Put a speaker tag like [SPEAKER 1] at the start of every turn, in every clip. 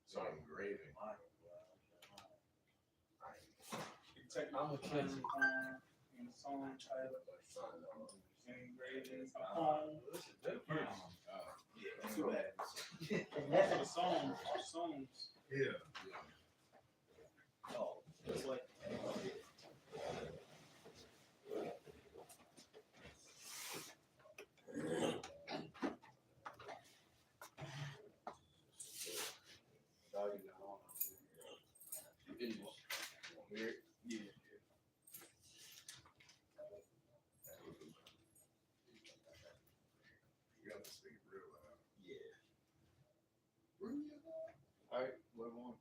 [SPEAKER 1] So engraving.
[SPEAKER 2] I'm gonna catch it.
[SPEAKER 3] And the song title. Engraving a poem.
[SPEAKER 1] Yeah, too bad.
[SPEAKER 3] Most of the songs are songs.
[SPEAKER 1] Yeah.
[SPEAKER 2] Oh, this way.
[SPEAKER 1] Weird.
[SPEAKER 3] Yeah.
[SPEAKER 1] You got to speak real loud.
[SPEAKER 2] Yeah.
[SPEAKER 1] All right, what one?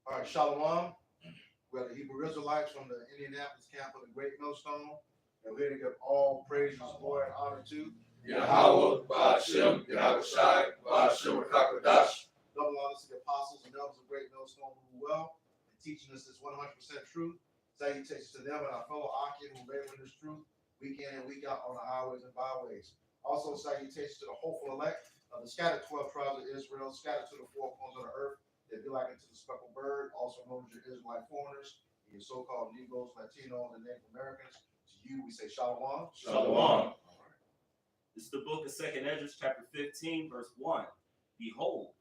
[SPEAKER 4] All right, Shalom. We're the Hebrew Israelites from the Indianapolis camp of the Great Millstone. And we're here to give all praises, glory, and honor to
[SPEAKER 5] Yahweh, Ba'ashem, Yahweh Shai, Ba'ashem, Hakadash.
[SPEAKER 4] double honors to the apostles and elders of Great Millstone who rule well and teaching us this 100% truth. Salutations to them and our fellow Akim who labor in this truth week in and week out on the highways and byways. Also, salutations to the hopeful elect of the scattered 12 tribes of Israel, scattered to the four corners of the earth. They be like unto the speckled bird, also known as your Israelite foreigners, and your so-called Negroes, Latinos, and Native Americans. To you, we say Shalom.
[SPEAKER 5] Shalom.
[SPEAKER 6] This is the book of 2nd Ezra, chapter 15, verse 1. Behold,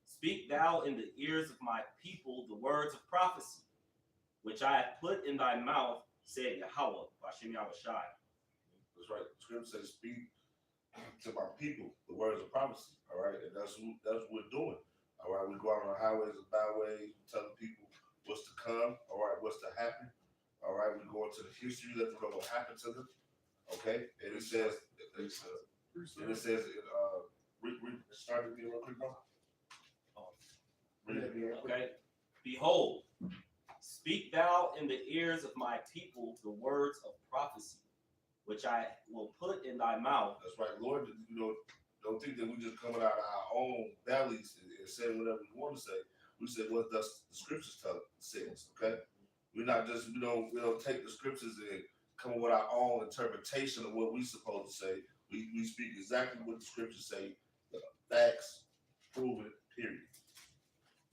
[SPEAKER 6] speak thou in the ears of my people the words of prophecy, which I have put in thy mouth, said Yahweh, Ba'ashem Yahweh Shai.
[SPEAKER 5] That's right. The scripture says, speak to my people the words of prophecy. All right. And that's what we're doing. All right. We go out on the highways and byways, telling people what's to come. All right. What's to happen. All right. We go into the history, let them know what happened to them. Okay. And it says, read, start it again real quick, bro. Read it again.
[SPEAKER 6] Okay. Behold, speak thou in the ears of my people the words of prophecy, which I will put in thy mouth.
[SPEAKER 5] That's right, Lord. Don't think that we just coming out of our own bellies and saying whatever we want to say. We say what does the scriptures tell us. Okay, we're not just we don't take the scriptures and come up with our own interpretation of what we're supposed to say. We speak exactly what the scriptures say, facts, proven, period.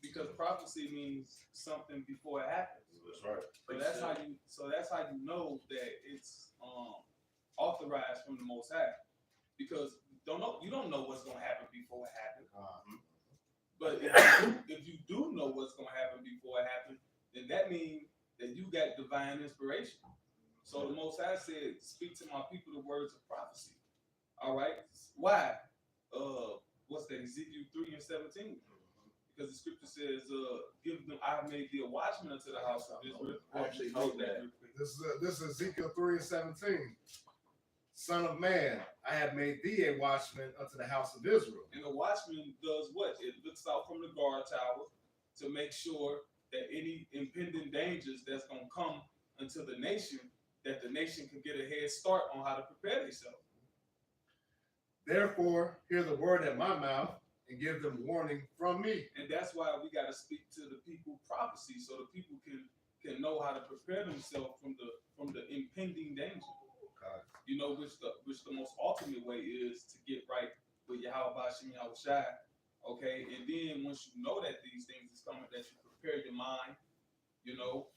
[SPEAKER 3] Because prophecy means something before it happens.
[SPEAKER 5] That's right.
[SPEAKER 3] So that's how you know that it's authorized from the Most High. Because you don't know what's gonna happen before it happens. But if you do know what's gonna happen before it happens, then that means that you got divine inspiration. So the Most High said, "Speak to my people the words of prophecy." All right. Why? What's that? Ezekiel 3:17. Because the scripture says, "Give them. I have made thee a watchman unto the house of Israel."
[SPEAKER 1] I actually know that. This is Ezekiel 3:17. Son of man, I have made thee a watchman unto the house of Israel.
[SPEAKER 3] And the watchman does what? It looks out from the guard tower to make sure that any impending dangers that's going to come into the nation, that the nation can get a head start on how to prepare themselves.
[SPEAKER 1] Therefore, hear the word at my mouth and give them warning from me.
[SPEAKER 3] And that's why we got to speak to the people prophecy, so the people can know how to prepare themselves from the impending danger. You know, which the most ultimate way is to get right with Yahweh Ba'ashem Yahweh Shai. Okay, and then once you know that these things is coming, that you prepare your mind, you know,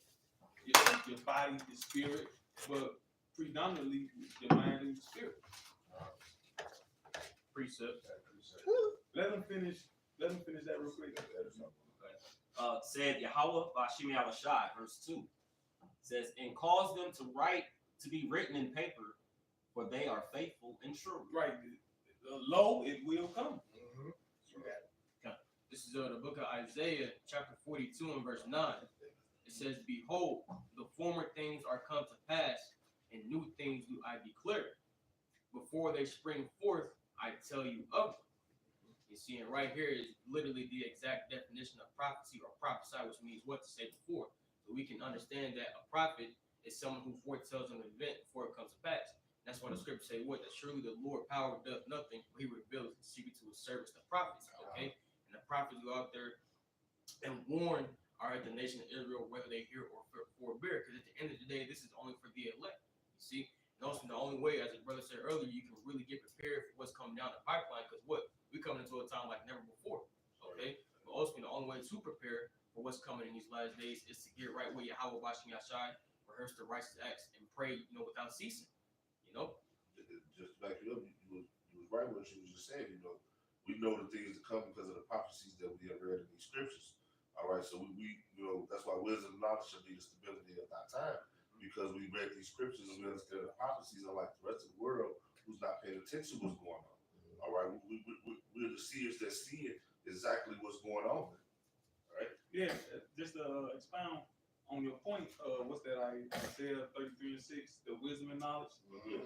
[SPEAKER 3] your body, your spirit, but predominantly your mind and your spirit.
[SPEAKER 6] Precept.
[SPEAKER 3] Let them finish that real quick.
[SPEAKER 6] Said Yahweh, Ba'ashem Yahweh Shai, verse 2. Says, and cause them to be written in paper, for they are faithful and true.
[SPEAKER 3] Right. Lo, it will come.
[SPEAKER 1] Mm-hmm.
[SPEAKER 2] This is the book of Isaiah, chapter 42 and verse 9. It says, behold, the former things are come to pass, and new things do I declare. Before they spring forth, I tell you of them. You see, and right here is literally the exact definition of prophecy or prophesy, which means what to say before. So we can understand that a prophet is someone who foretells an event before it comes to pass. That's why the scriptures say what? That surely the Lord power does nothing, but he reveals his secret to his servants, the prophets. Okay? And and the prophets go out there and warn, all right, the nation of Israel, whether they hear or forbear, because at the end of the day, this is only for the elect. You see, and also the only way, as the brother said earlier, you can really get prepared for what's coming down the pipeline, because what we coming into a time like never before. Okay, but also the only way to prepare for what's coming in these last days is to get right with Yahweh Bashim Yashai, rehearse the righteous acts, and pray, without ceasing.
[SPEAKER 5] Just to back you up, you was right what you was just saying. We know the things to come because of the prophecies that we have read in these scriptures. All right, so we that's why wisdom and knowledge should be the stability of our time, because we read these scriptures and we understand the prophecies, unlike the rest of the world who's not paying attention to what's going on. All right, we're the seers that see it exactly what's going on. All right.
[SPEAKER 3] Yeah, just to expound on your point, what's that? Isaiah 33:6, the wisdom and knowledge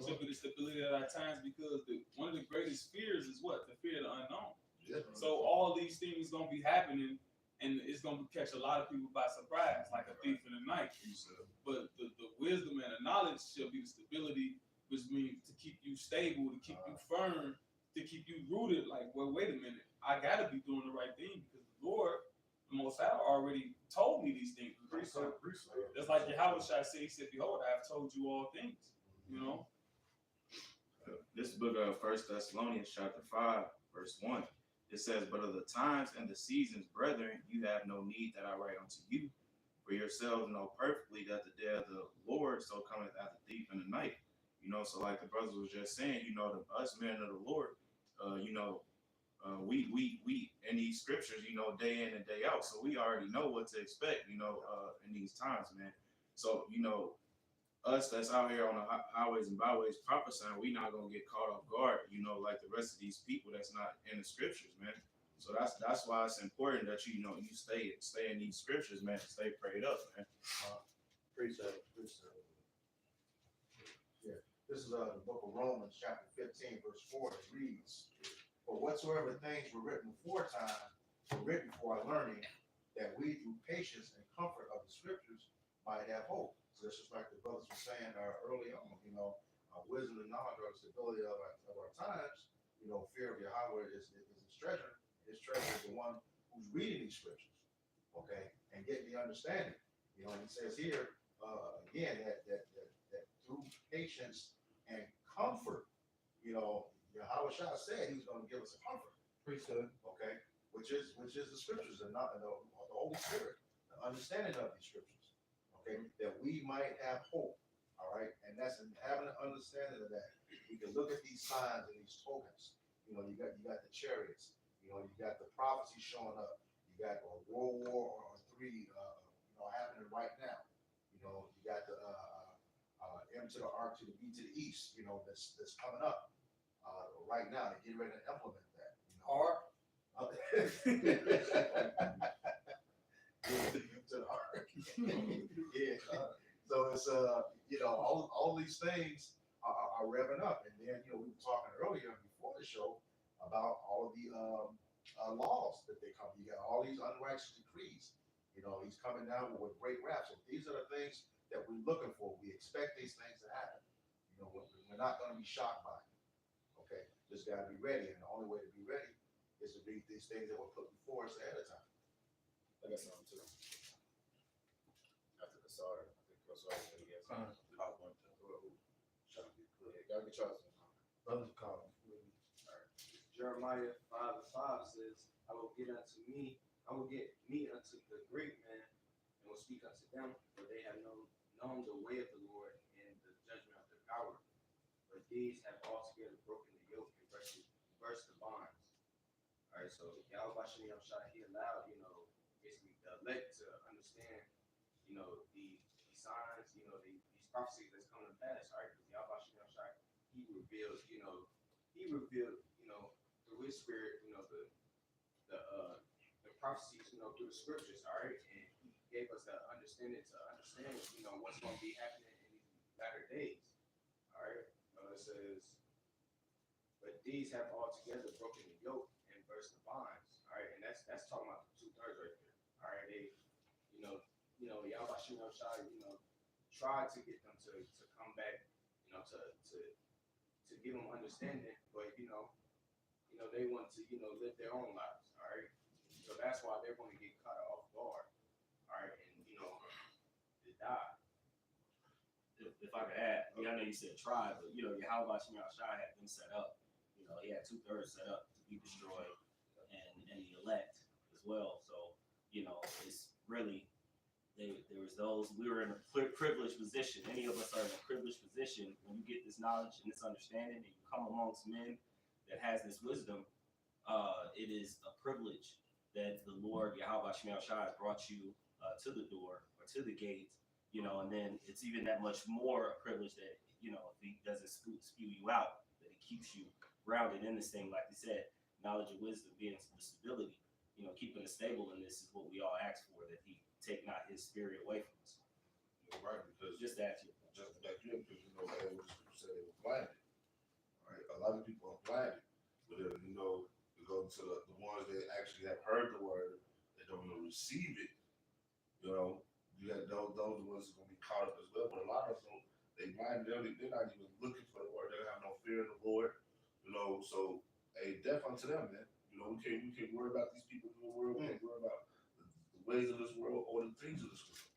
[SPEAKER 3] should be the stability of our times, because one of the greatest fears is what? The fear of the unknown.
[SPEAKER 5] Yeah.
[SPEAKER 3] So all these things gonna be happening, and it's gonna catch a lot of people by surprise, like a thief in the night. But the wisdom and the knowledge shall be the stability, which means to keep you stable, to keep you firm, to keep you rooted. Like, well, wait a minute, I gotta be doing the right thing, because the Lord, the Most High, already told me these things. So that's like Yahweh said, he said, behold, I have told you all things.
[SPEAKER 7] This book of 1 Thessalonians chapter 5, verse 1, it says, but of the times and the seasons, brethren, you have no need that I write unto you. For yourselves know perfectly that the day of the Lord so cometh as a thief in the night. So like the brothers was just saying, us men of the Lord, we in these scriptures, day in and day out. So we already know what to expect, in these times, man. So, us that's out here on the highways and byways prophesying, we not gonna get caught off guard, like the rest of these people that's not in the scriptures, man. So that's why it's important that you stay in these scriptures, man. Stay prayed up, man.
[SPEAKER 4] Appreciate it. Yeah, this is the book of Romans, chapter 15, verse 4. It reads, "For whatsoever things were written aforetime were written for our learning, that we through patience and comfort of the scriptures might have hope." So this is like the brothers were saying early on, wisdom and knowledge are the stability of our times. Fear of Yahweh is his treasure. His treasure is the one who's reading these scriptures, okay, and getting the understanding. And he says here again that through patience and comfort, Yahweh Shah said he was going to give us a comfort. Okay, which is the scriptures and not the Holy Spirit, the understanding of these scriptures. Okay, that we might have hope. All right, and that's in having an understanding of that. We can look at these signs and these tokens. You got the chariots. You got the prophecy showing up. You got a World War III, happening right now. You got the M to the R to the B to the east. That's coming up right now. They're getting ready to implement that. Yeah. So it's all these things are revving up, and then we were talking earlier before the show about all of the laws that they come. You got all these unrighteous decrees. He's coming down with great wrath. So these are the things that we're looking for. We expect these things to happen. We're not going to be shocked by it. Okay, just got to be ready, and the only way to be ready is to read these things that were put before us ahead of time.
[SPEAKER 8] I got something too. After the sorry, I think that's what I was gonna get. Gotta get Charles.
[SPEAKER 4] Brothers call.
[SPEAKER 9] Jeremiah 5:5 says, I will get me unto the great man, and will speak unto them, for they have known the way of the Lord and the judgment of their power. But these have altogether broken the yoke and burst the bonds. All right, so Yahweh Bashim Yahshai, he allowed, basically the elect to understand, the signs, these prophecies that's coming to pass. All right, because Yahweh Bashim Yahshai, he revealed, through his spirit, the prophecies, through the scriptures. All right, and he gave us that understanding to understand, what's going to be happening in these latter days. All right, it says, but these have altogether broken the yoke and burst the bonds. All right, and that's talking about the 2/3 right there. All right, they, Yahweh Shai, tried to get them to come back, to give them understanding, but they want to, live their own lives. All right, that's why they're going to get caught off guard. All right, and they die.
[SPEAKER 6] If I could add, I know you said tribe, but Yahweh Shai had been set up. He had 2/3 set up to be destroyed, and the elect as well. So it's really there was those. We were in a privileged position. Any of us are in a privileged position when you get this knowledge and this understanding, and you come amongst men that has this wisdom. It is a privilege that the Lord Yahweh Shai brought you to the door or to the gate. And then it's even that much more a privilege that, if he doesn't spew you out, that he keeps you grounded in this thing. Like you said, knowledge and wisdom being the stability, keeping us stable in this is what we all ask for, that he take not his spirit away from us.
[SPEAKER 5] You're right, because
[SPEAKER 6] Just that.
[SPEAKER 5] just back here, because as the scripture said, they were blinded. Right? A lot of people are blinded. But we go to the ones that actually have heard the word, that don't even receive it, you got those ones who are gonna be caught up as well. But a lot of them, they blinded, they're not even looking for the word, they don't have no fear of the Lord, so hey, death unto them, man. We can't worry about these people in the world, we can't worry about the ways of this world or the things of this world.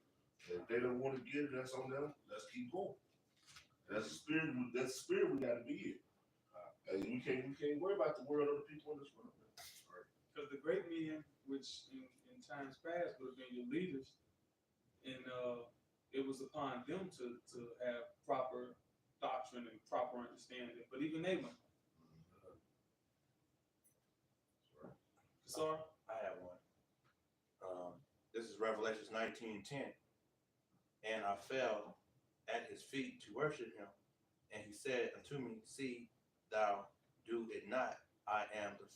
[SPEAKER 5] If they don't want to get it, that's on them. Let's keep going. That's the spirit. That's the spirit we got to be in. And we can't worry about the world or the people in this world.
[SPEAKER 3] Because the great men, which in times past would have been your leaders, and it was upon them to have proper doctrine and proper understanding. But even they went. Sorry?
[SPEAKER 10] I have one. This is Revelations 19:10. And I fell at his feet to worship him. And he said unto me, see, thou do it not. I am the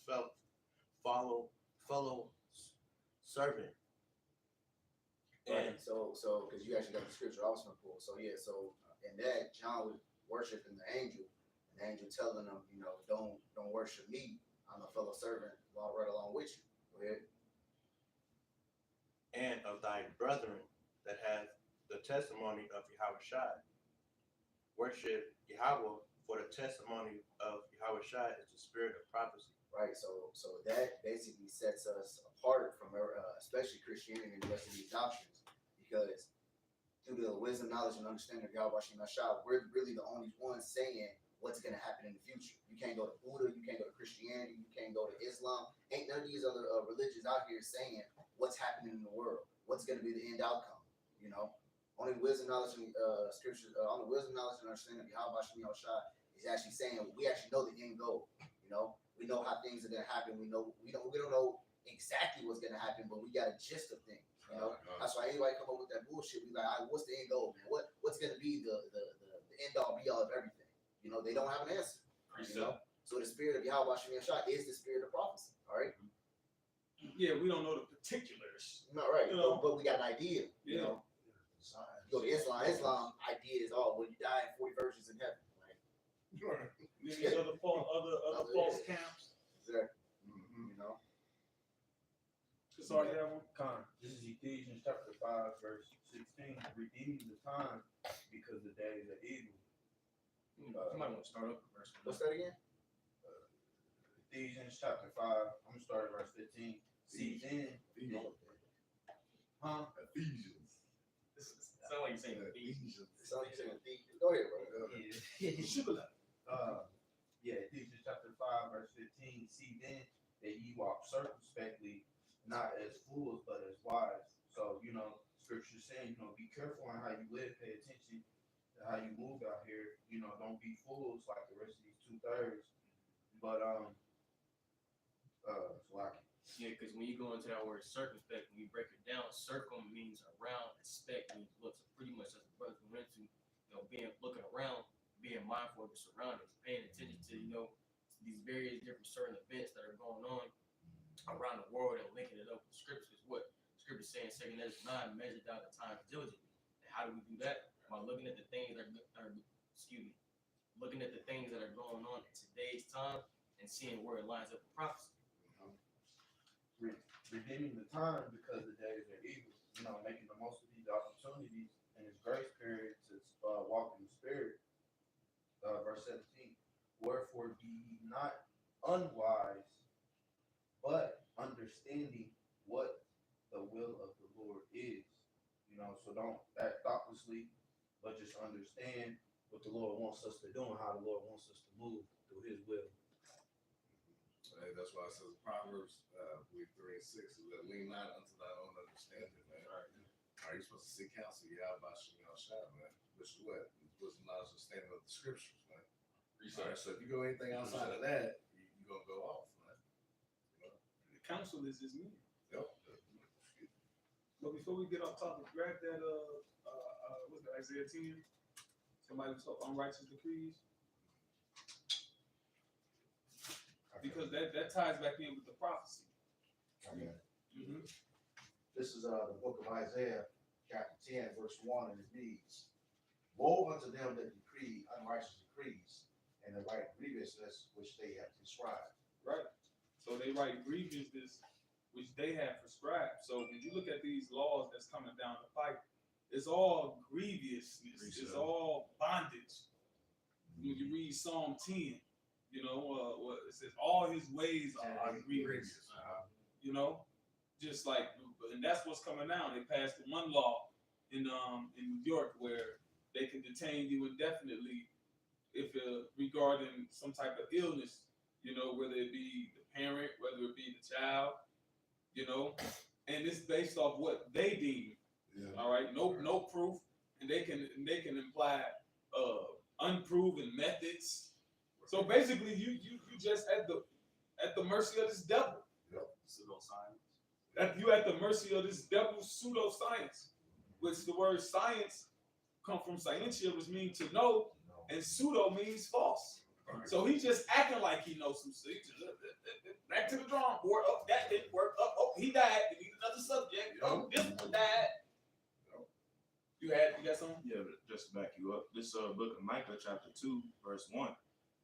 [SPEAKER 10] fellow servant.
[SPEAKER 8] And so, because you actually got the scripture also pulled. So yeah, so in that, John was worshiping the angel, and the angel telling him, don't worship me. I'm a fellow servant, right along with you. Go ahead.
[SPEAKER 10] And of thy brethren that have the testimony of Yahweh Shai. Worship Yahweh, for the testimony of Yahweh Shai is the spirit of prophecy.
[SPEAKER 8] Right, so that basically sets us apart from especially Christianity and the rest of these doctrines, because through the wisdom, knowledge, and understanding of Yahweh Shai, we're really the only ones saying what's going to happen in the future. You can't go to Buddha, you can't go to Christianity, you can't go to Islam. Ain't none of these other religions out here saying what's happening in the world, what's going to be the end outcome. Only wisdom, knowledge, and scripture, only wisdom, knowledge, and understanding of Yahweh Shai is actually saying we actually know the end goal. We know how things are gonna happen. We don't know exactly what's gonna happen, but we got a gist of things. That's why anybody come up with that bullshit. We like, all right, what's the end goal, man? What's gonna be the end all be all of everything? They don't have an answer. So the spirit of Yahweh Shai is the spirit of prophecy. All right.
[SPEAKER 3] Yeah, we don't know the particulars.
[SPEAKER 8] Not right, but we got an idea. You go to Islam idea is when you die in 40 versions in heaven.
[SPEAKER 3] These other false camps.
[SPEAKER 8] Exactly.
[SPEAKER 3] Sorry, that one.
[SPEAKER 11] This is Ephesians chapter 5, verse 16. Redeeming the time because the days are evil.
[SPEAKER 2] You might want to start up with verse.
[SPEAKER 8] What's that again?
[SPEAKER 11] Ephesians chapter 5. I'm gonna start at verse 15. See then.
[SPEAKER 1] Ephesians.
[SPEAKER 2] Sound like you're saying Ephesians.
[SPEAKER 8] Go ahead, bro.
[SPEAKER 11] Ephesians chapter 5, verse 15. See then that ye walk circumspectly, not as fools, but as wise. So, scripture saying, be careful on how you live, pay attention to how you move out here. Don't be fools like the rest of these 2/3. But
[SPEAKER 2] Yeah, because when you go into that word circumspect, when you break it down, circum means around, and spec means look. So pretty much as the brother went into, looking around, being mindful of your surroundings, paying attention to, these various different certain events that are going on around the world and linking it up with the scriptures. Because what scripture is saying, 2 Ezra 9, measured out the time diligently. And how do we do that? By looking at the things that looking at the things that are going on in today's time and seeing where it lines up with prophecy.
[SPEAKER 11] redeeming the time because the days are evil. Making the most of these opportunities in His grace period to walk in the Spirit. Verse 17. Wherefore be ye not unwise, but understanding what the will of the Lord is. You know, so don't act thoughtlessly, but just understand what the Lord wants us to do and how the Lord wants us to move through His will.
[SPEAKER 1] Hey, that's why it says in Proverbs 3 and 6 is that lean not unto thy own understanding, man. Are you supposed to seek counsel? Yeah, about shot, man. Which is what? Wisdom, knowledge, understanding of the scriptures, man. All right, so if you go anything outside of that, you're gonna go off, man. You know?
[SPEAKER 3] The counsel is his meaning.
[SPEAKER 1] Yep.
[SPEAKER 3] But before we get off topic, grab that what's that, Isaiah 10? Somebody was talking unrighteous decrees. Because that ties back in with the prophecy.
[SPEAKER 4] Okay.
[SPEAKER 3] Mm-hmm.
[SPEAKER 4] This is the book of Isaiah, chapter 10, verse 1, and it reads, woe unto them that decree unrighteous decrees, and the right grievousness which they have prescribed.
[SPEAKER 3] Right. So they write grievousness which they have prescribed. So when you look at these laws that's coming down the pipe, it's all grievousness. It's all bondage. When you read Psalm 10, you know, it says all his ways are grievous. You know, just like, and that's what's coming down. They passed one law in New York where they can detain you indefinitely if regarding some type of illness. You know, whether it be the parent, whether it be the child. You know, and it's based off what they deem.
[SPEAKER 1] Yeah.
[SPEAKER 3] All right, no proof, and they can imply unproven methods. So basically, you just at the mercy of this devil.
[SPEAKER 1] Yep.
[SPEAKER 6] Pseudoscience.
[SPEAKER 3] That you at the mercy of this devil's pseudoscience, which the word science come from scientia, which means to know, and pseudo means false. So he's just acting like he knows some shit. Back to the drawing board. Oh, that didn't work. Oh, he died. We need another subject. Oh, this one died. You got something?
[SPEAKER 7] Yeah, but just to back you up, this book of Micah, chapter 2, verse 1,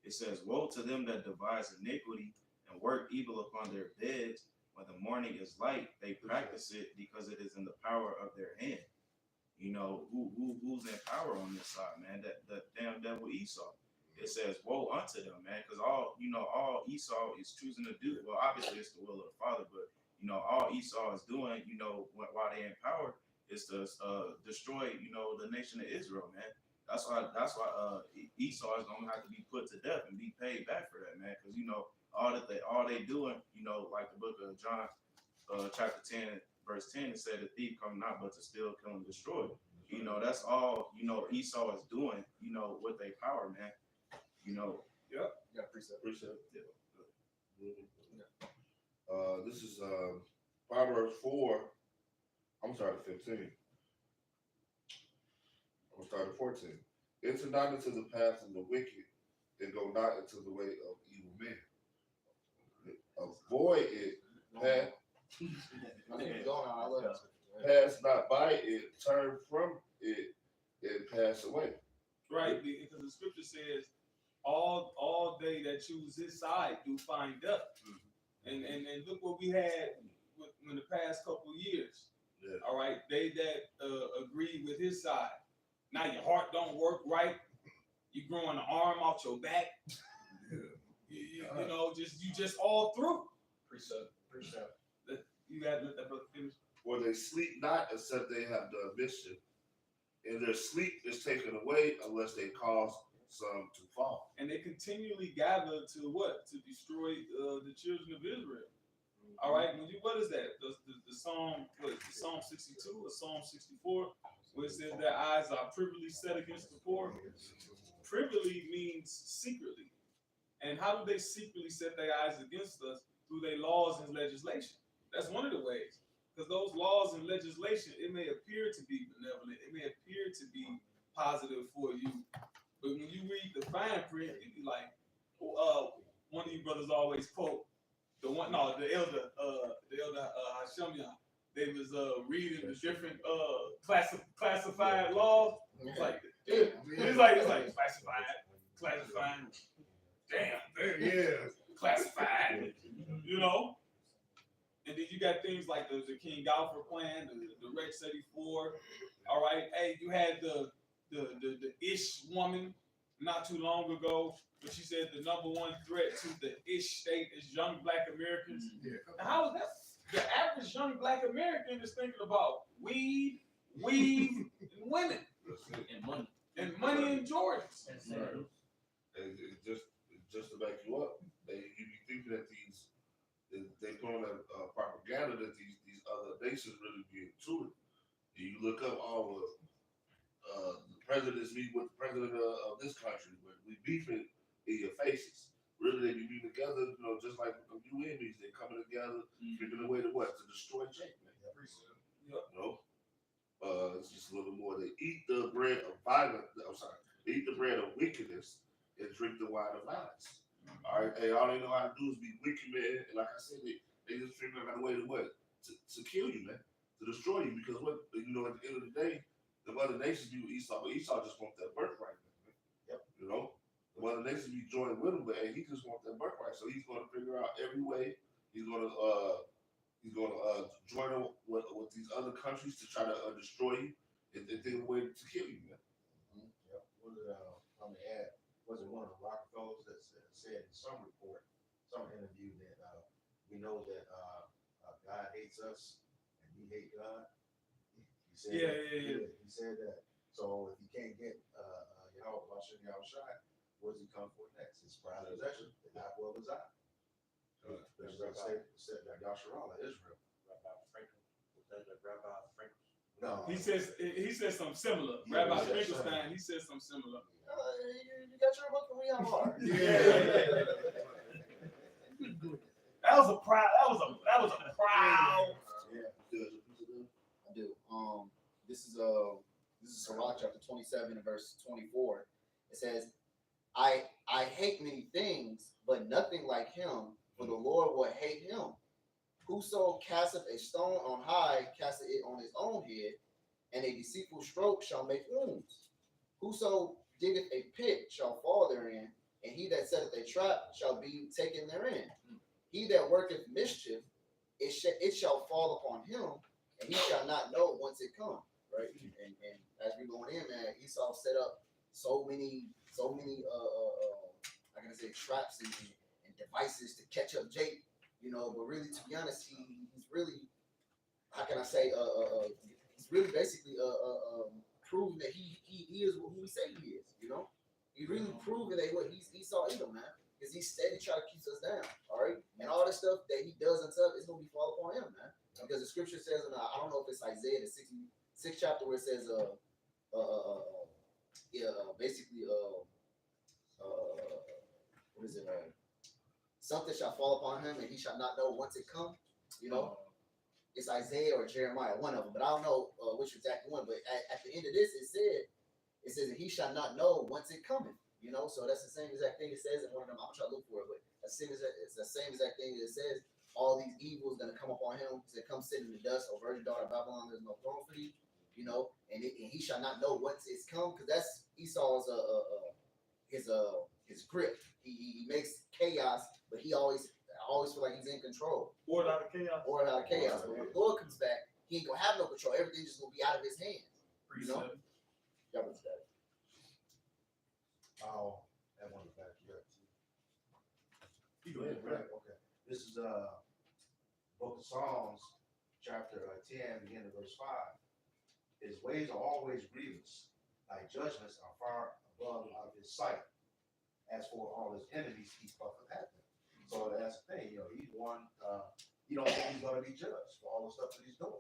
[SPEAKER 7] it says, woe to them that devise iniquity and work evil upon their beds. When the morning is light, they practice it because it is in the power of their hand. You know, who's in power on this side, man? That damn devil Esau. It says, woe unto them, man, because all Esau is choosing to do, well, obviously it's the will of the Father, but, you know, all Esau is doing, you know, while they're in power, is to destroy, you know, the nation of Israel, man. That's why Esau is gonna have to be put to death and be paid back for that, man, because, you know, all they doing, you know, like the book of John, chapter 10, verse 10, it said, the thief come not but to steal, kill, and destroy. You know, that's all, you know, Esau is doing, you know, with their power, man. You know.
[SPEAKER 3] Yep.
[SPEAKER 8] Yeah, precept.
[SPEAKER 5] Yeah. This is Proverbs 4. I'm sorry, 15. I'm starting 14. Enter not into the path of the wicked, and go not into the way of evil men. Avoid it, pass not by it, turn from it, and pass away.
[SPEAKER 3] Right, because the scripture says, all they that choose his side do find death. And look what we had in the past couple of years.
[SPEAKER 5] Yeah.
[SPEAKER 3] All right, they that agree with his side. Now your heart don't work right. You growing the arm out your back. You know, you just all through.
[SPEAKER 8] Precept.
[SPEAKER 3] You gotta let that brother finish.
[SPEAKER 5] For they sleep not except they have done mischief, and their sleep is taken away unless they cause some to fall.
[SPEAKER 3] And they continually gather to what? To destroy the children of Israel. All right, what is that? The Psalm, what is it, Psalm 62 or Psalm 64, where it says their eyes are privily set against the poor. Privily means secretly. And how do they secretly set their eyes against us? Through their laws and legislation. That's one of the ways. Because those laws and legislation, it may appear to be benevolent, it may appear to be positive for you, but when you read the fine print, it be like, one of you brothers always quote the elder Hashemyah. They was reading the different classified laws. It's like classified. Damn,
[SPEAKER 1] Yeah.
[SPEAKER 3] classified. You know. And then you got things like the King Alfred plan, the Rex 84. All right, hey, you had the Ish woman not too long ago, but she said the #1 threat to the Ish state is young Black Americans.
[SPEAKER 1] Yeah.
[SPEAKER 3] And how is that? The average average young black American is thinking about weed, and women,
[SPEAKER 2] And money.
[SPEAKER 3] and money and Jordans.
[SPEAKER 5] Right. And just to back you up, you be thinking that they put on that propaganda that these other nations really be into it. And you look up all the presidents meet with the president of this country, but we beefing in your faces. Really, they be meeting together, just like the UN meetings. They coming together, figuring a way to what? To destroy Jake, man. It's just a little more. They eat the bread of violence. I'm sorry. They eat the bread of wickedness and drink the wine of violence. All right. Hey, all they know how to do is be wicked, man. And like I said, they just figure out a way to what? To kill you, man. To destroy you. Because what, at the end of the day, the other nations be with Esau, but Esau just wants that birthright, man.
[SPEAKER 4] Yep.
[SPEAKER 5] The other nations be joining with him, but hey, he just wants that birthright. So he's going to figure out every way. He's going to join up with these other countries to try to destroy you and think of a way to kill you, man.
[SPEAKER 4] Yep. I'm gonna add, was it one of the Rockefellers that said in some report, some interview that we know that God hates us and we hate God. He said,
[SPEAKER 3] Yeah.
[SPEAKER 4] He said that. So if you can't get Yahweh Bashem Yahushai, what does he come for next? His prized possession, the apple of his eye. Which is said that Yasharallah, Israel.
[SPEAKER 10] Rabbi Frankel. Was that the Rabbi Frankel?
[SPEAKER 4] No.
[SPEAKER 3] He says something similar.
[SPEAKER 4] Yeah,
[SPEAKER 3] Rabbi
[SPEAKER 4] yeah,
[SPEAKER 3] Finkelstein, he says something similar.
[SPEAKER 4] You got your book from Leon Hart.
[SPEAKER 3] That was a proud.
[SPEAKER 4] Yeah.
[SPEAKER 8] I do. This is Sirach chapter 27 and verse 24. It says, I hate many things, but nothing like him, for the Lord will hate him. Whoso casteth a stone on high, casteth it on his own head, and a deceitful stroke shall make wounds. Whoso diggeth a pit shall fall therein, and he that setteth a trap shall be taken therein. He that worketh mischief, it shall fall upon him, and he shall not know whence it come. Right? And as we going in, man, Esau set up so many I can say traps and devices to catch up Jake, but really, to be honest, he's really, how can I say, he's really basically proving that he is who we say he is, He's really proving that he's Esau Edom, man, because he's steady trying to keep us down, all right? And all this stuff that he does and stuff is going to be fall upon him, man, because the scripture says, and I don't know if it's Isaiah, the 66th chapter, where it says, basically, what is it? Something shall fall upon him, and he shall not know whence it come. It's Isaiah or Jeremiah, one of them, but I don't know which exact one. But at the end of this, it says that he shall not know whence it cometh. So that's the same exact thing it says in one of them. I'm trying to look for it, but it's the same exact thing that it says. All these evils gonna come upon him. He said, "Come sit in the dust, O virgin daughter of Babylon. There's no throne for thee." And he shall not know whence it's come, because that's Esau's his grip. He makes chaos, but he always feel like he's in control.
[SPEAKER 3] Order out of chaos.
[SPEAKER 8] But when the Lord comes back, he ain't gonna have no control. Everything's just gonna be out of his hands. That was that.
[SPEAKER 4] Oh, that one back here too.
[SPEAKER 3] You go ahead, Brad.
[SPEAKER 4] Okay. This is Book of Psalms, chapter 10, beginning of verse 5. His ways are always grievous. Thy judgments are far above of his sight. As for all his enemies, he puffeth at them. So that's the thing, he's one. He don't think he's going to be judged for all the stuff that he's doing.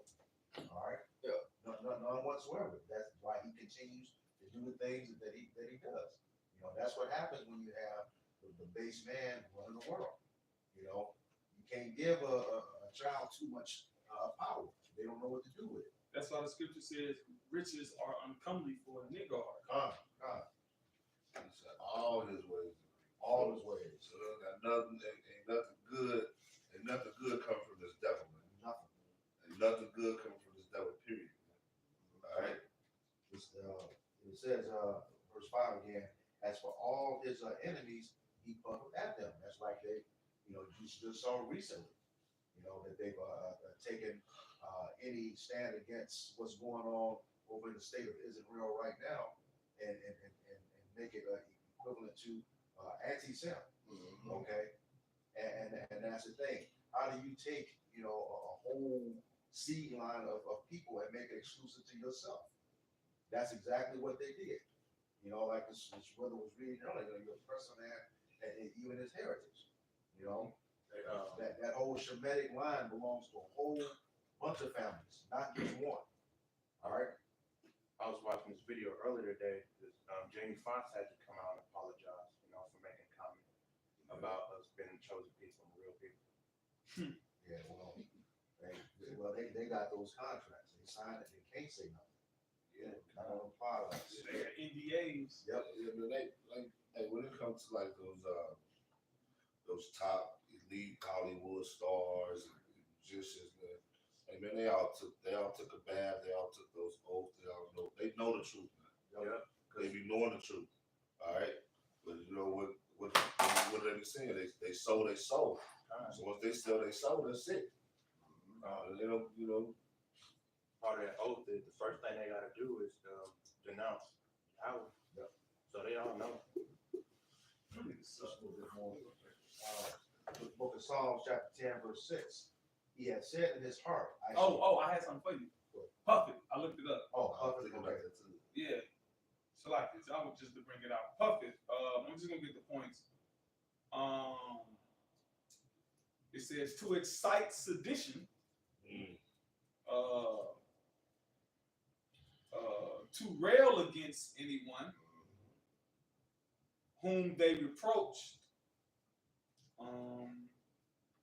[SPEAKER 4] All right.
[SPEAKER 8] Yeah.
[SPEAKER 4] None whatsoever. That's why he continues to do the things that he does. That's what happens when you have the base man running the world. You can't give a child too much power. They don't know what to do with it.
[SPEAKER 3] That's why the scripture says riches are uncomely for a nigger heart.
[SPEAKER 4] God.
[SPEAKER 5] All his ways.
[SPEAKER 4] All his ways.
[SPEAKER 5] So ain't nothing good. Ain't nothing good come from this devil, man.
[SPEAKER 4] Nothing.
[SPEAKER 5] Ain't nothing good come from this devil, period. All right.
[SPEAKER 4] It says, verse 5 again, as for all his enemies, he puffeth at them. That's like they, you just saw recently, that they've taken any stand against what's going on over in the state of Israel right now and make it equivalent to anti-Sem. Okay. And that's the thing. how do you take, you know, a whole seed line of people and make it exclusive to yourself? That's exactly what they did. You know, like this brother was reading earlier, you know, you're a person, man, and even his heritage. You know, that whole Shemitic line belongs to a whole bunch of families, not just one. All right.
[SPEAKER 10] I was watching this video earlier today. Jamie Foxx had to come out and apologize, you know, for making a comment about us being the chosen people and the real people.
[SPEAKER 4] Yeah, they got those contracts. They signed it. They can't say nothing. Yeah, I don't apply like this.
[SPEAKER 3] They got NDAs.
[SPEAKER 4] Yep.
[SPEAKER 5] Yeah, but hey, when it comes to like those top elite Hollywood stars and musicians, man, hey man, they all took a bath, they all took those oaths, they know the truth, man.
[SPEAKER 10] Yeah.
[SPEAKER 5] They be knowing the truth. All right. But you know what they be saying? They sold their soul. So once they sell their soul, that's it. They don't, you know.
[SPEAKER 10] Part of that oath, the first thing they got to do is denounce Yahweh.
[SPEAKER 4] Yep.
[SPEAKER 10] So they all know.
[SPEAKER 4] Just a little bit more. The book of Psalms, chapter 10, verse 6. He had said in his heart, I
[SPEAKER 3] I had something for you. Puff it. I looked it up.
[SPEAKER 4] Puff it.
[SPEAKER 5] Thinking
[SPEAKER 4] Okay.
[SPEAKER 5] about that too.
[SPEAKER 3] Yeah. So like this, I was just to bring it out. Puff it. I'm just gonna get the points. It says to excite sedition, to rail against anyone whom they reproached.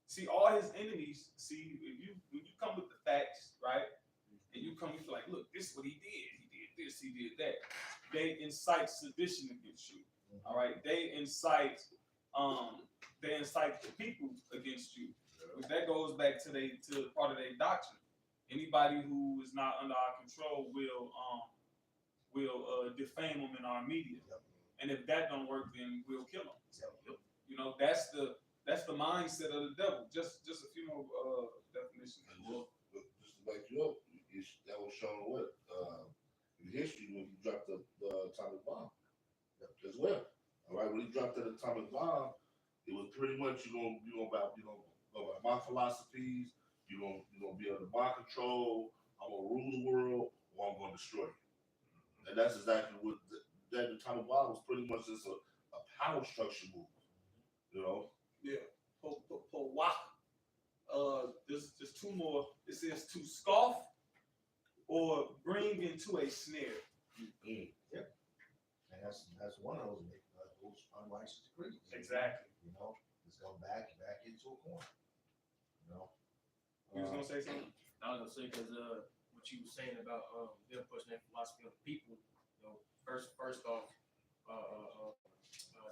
[SPEAKER 3] See, all his enemies, see, when you come with the facts, right? And you come with like, look, this is what he did. He did this, he did that. They incite sedition against you. All right. They incite the people against you. Which that goes back to part of their doctrine. Anybody who is not under our control will defame them in our media.
[SPEAKER 4] Yep.
[SPEAKER 3] And if that don't work, then we'll kill them.
[SPEAKER 4] Yep.
[SPEAKER 3] You know, that's the mindset of the devil. Just a few more definitions.
[SPEAKER 5] Well, just to back you up, that was shown what in history when he dropped the atomic bomb as well. All right, when he dropped that atomic bomb, it was pretty much you're gonna go by my philosophies. You're gonna be under my control. I'm gonna rule the world, or I'm gonna destroy you. And that's exactly what that atomic bomb was. Pretty much just a power structure move. You know.
[SPEAKER 3] Yeah. There's two more. It says to scoff or bring into a snare.
[SPEAKER 4] Yep. And that's one of those unrighteous decrees.
[SPEAKER 3] Exactly.
[SPEAKER 4] You know, it's going back into a corner. You know.
[SPEAKER 3] You was gonna say something?
[SPEAKER 2] I was gonna say because what you were saying about them pushing that philosophy on the people. You know, first off,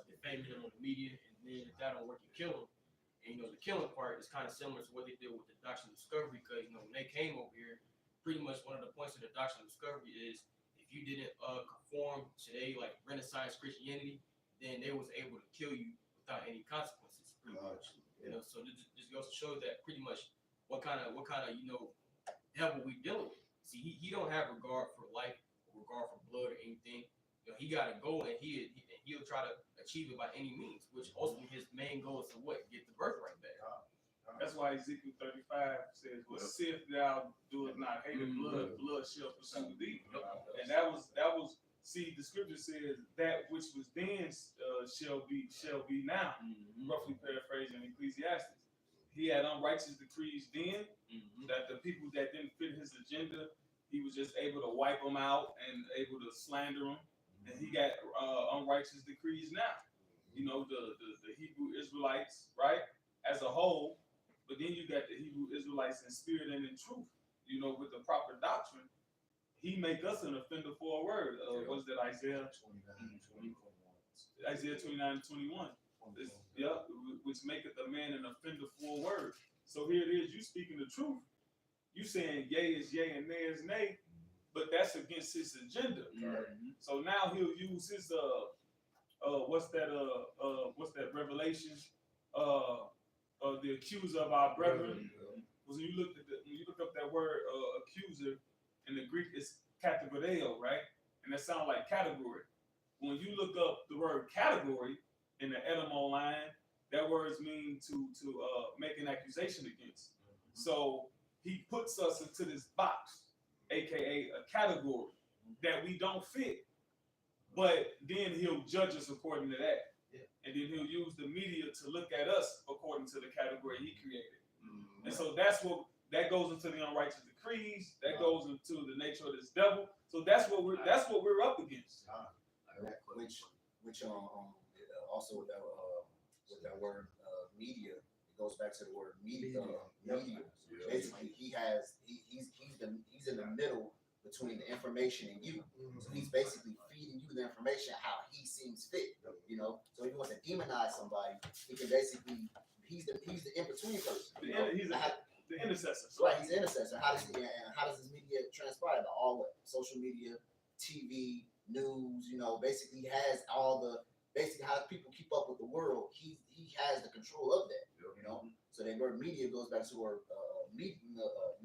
[SPEAKER 2] defaming them on the media, and then if that don't work, you kill them. And you know, the killing part is kind of similar to what they did with the Doctrine of Discovery, because you know when they came over here, pretty much one of the points of the Doctrine of Discovery is if you didn't conform to like Renaissance Christianity, then they was able to kill you without any consequences. Pretty much, you know. So this goes to show that pretty much what kind of you know devil we dealing with. See, he don't have regard for life, or regard for blood or anything. You know, he got a goal, and he'll try to achieve it by any means. Which ultimately his main goal is to what? Get the birthright back.
[SPEAKER 3] That's why Ezekiel 35 says, "What if thou doest not hate blood shall pursue thee." And that was. See, the scripture says that which was then shall be now. Roughly paraphrasing Ecclesiastes. He had unrighteous decrees then that the people that didn't fit his agenda, he was just able to wipe them out and able to slander them. And he got unrighteous decrees now. You know, the Hebrew Israelites, right, as a whole. But then you got the Hebrew Israelites in spirit and in truth. You know, with the proper doctrine, he make us an offender for a word. What is that, Isaiah 29:21? Isaiah 29:21. Which maketh a man an offender for a word. So here it is, you speaking the truth. You saying yea is yea and nay is nay, but that's against his agenda. So now he'll use his what's that Revelation? The accuser of our brethren. When you look up that word accuser in the Greek, it's kategorio, right? And that sounds like category. When you look up the word category in the etymology line, That words mean to make an accusation against. So he puts us into this box, aka a category that we don't fit. But then he'll judge us according to that. And then he'll use the media to look at us according to the category he created. And so that goes into the unrighteous decrees, that goes into the nature of this devil. So that's what we're up against.
[SPEAKER 8] Which also with that word media, it goes back to the word media. Media. Basically, he's in the middle between the information and you. So he's basically feeding you the information how he seems fit. You know, so if he wants to demonize somebody, he can basically he's the in between person.
[SPEAKER 3] He's the intercessor.
[SPEAKER 8] Right, he's the intercessor. How does this media transpire? All what? Social media, TV, news. You know, basically he has all the how people keep up with the world. He has the control of that. You know, so that word media goes back to our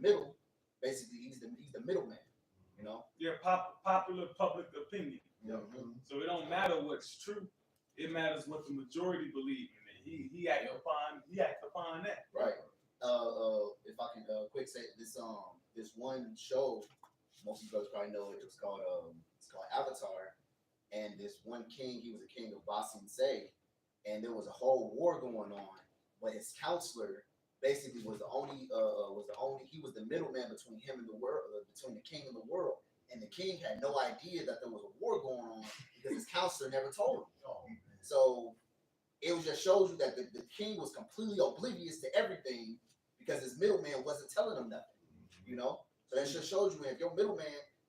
[SPEAKER 8] middle. Basically, he's the middleman. You know.
[SPEAKER 3] Yeah, popular public opinion. So it don't matter what's true. It matters what the majority believe in. And he act upon that.
[SPEAKER 8] Right. If I can quick say this one show, most of you guys probably know it. It was called Avatar, and this one king, he was a king of Ba Sing Se, and there was a whole war going on, but his counselor basically was the only he was the middleman between him and the world, between the king and the world, and the king had no idea that there was a war going on because his counselor never told him. So it just shows you that the king was completely oblivious to everything because his middleman wasn't telling him nothing. You know, so that just shows you if your middleman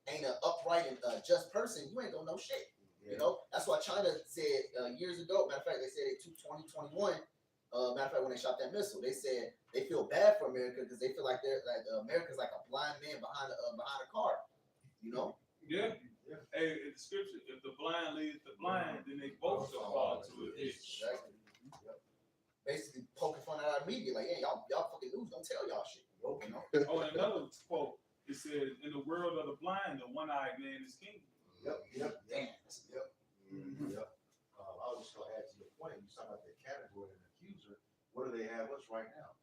[SPEAKER 8] ain't an upright and just person, you ain't gonna know shit. You know, that's why China said years ago. Matter of fact, they said in 2021. Matter of fact, when they shot that missile, they said they feel bad for America because they feel like America's like a blind man behind a car. You know?
[SPEAKER 3] Yeah. Hey, in the scripture, if the blind leads the blind, then they both shall fall into it.
[SPEAKER 8] Exactly. Basically, poking fun at our media, like, hey, y'all fucking news don't tell y'all shit. You know?
[SPEAKER 3] Oh, and another quote. It says, "In the world of the blind, the one-eyed man is king."
[SPEAKER 4] Yep. I was just gonna add to your point. You talking about the category of an accuser. What do they have us right now?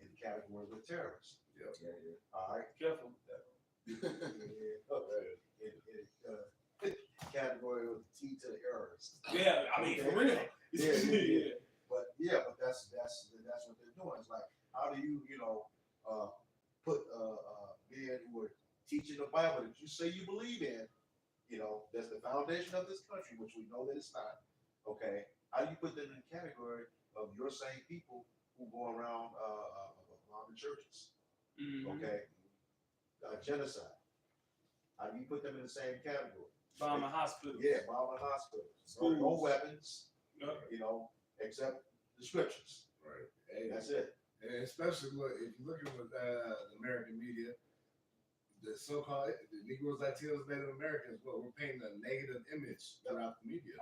[SPEAKER 4] In the category of a terrorist. All right.
[SPEAKER 3] Careful.
[SPEAKER 4] Category of the T to the errors.
[SPEAKER 3] Yeah, I mean, for real.
[SPEAKER 4] Yeah. But that's what they're doing. It's like, how do you put men who are teaching the Bible that you say you believe in, that's the foundation of this country, which we know that it's not. Okay, how do you put them in the category of your same people who go around the churches? Okay, genocide. How do you put them in the same category?
[SPEAKER 3] Bombing hospitals.
[SPEAKER 4] Yeah, bombing hospitals.
[SPEAKER 3] Schools.
[SPEAKER 4] No weapons.
[SPEAKER 3] Yep.
[SPEAKER 4] Except the scriptures.
[SPEAKER 1] Right. Hey,
[SPEAKER 4] That's it.
[SPEAKER 1] And especially if you're looking with the American media, the so-called the Negroes, Latinos, Native Americans, we're painting a negative image throughout the media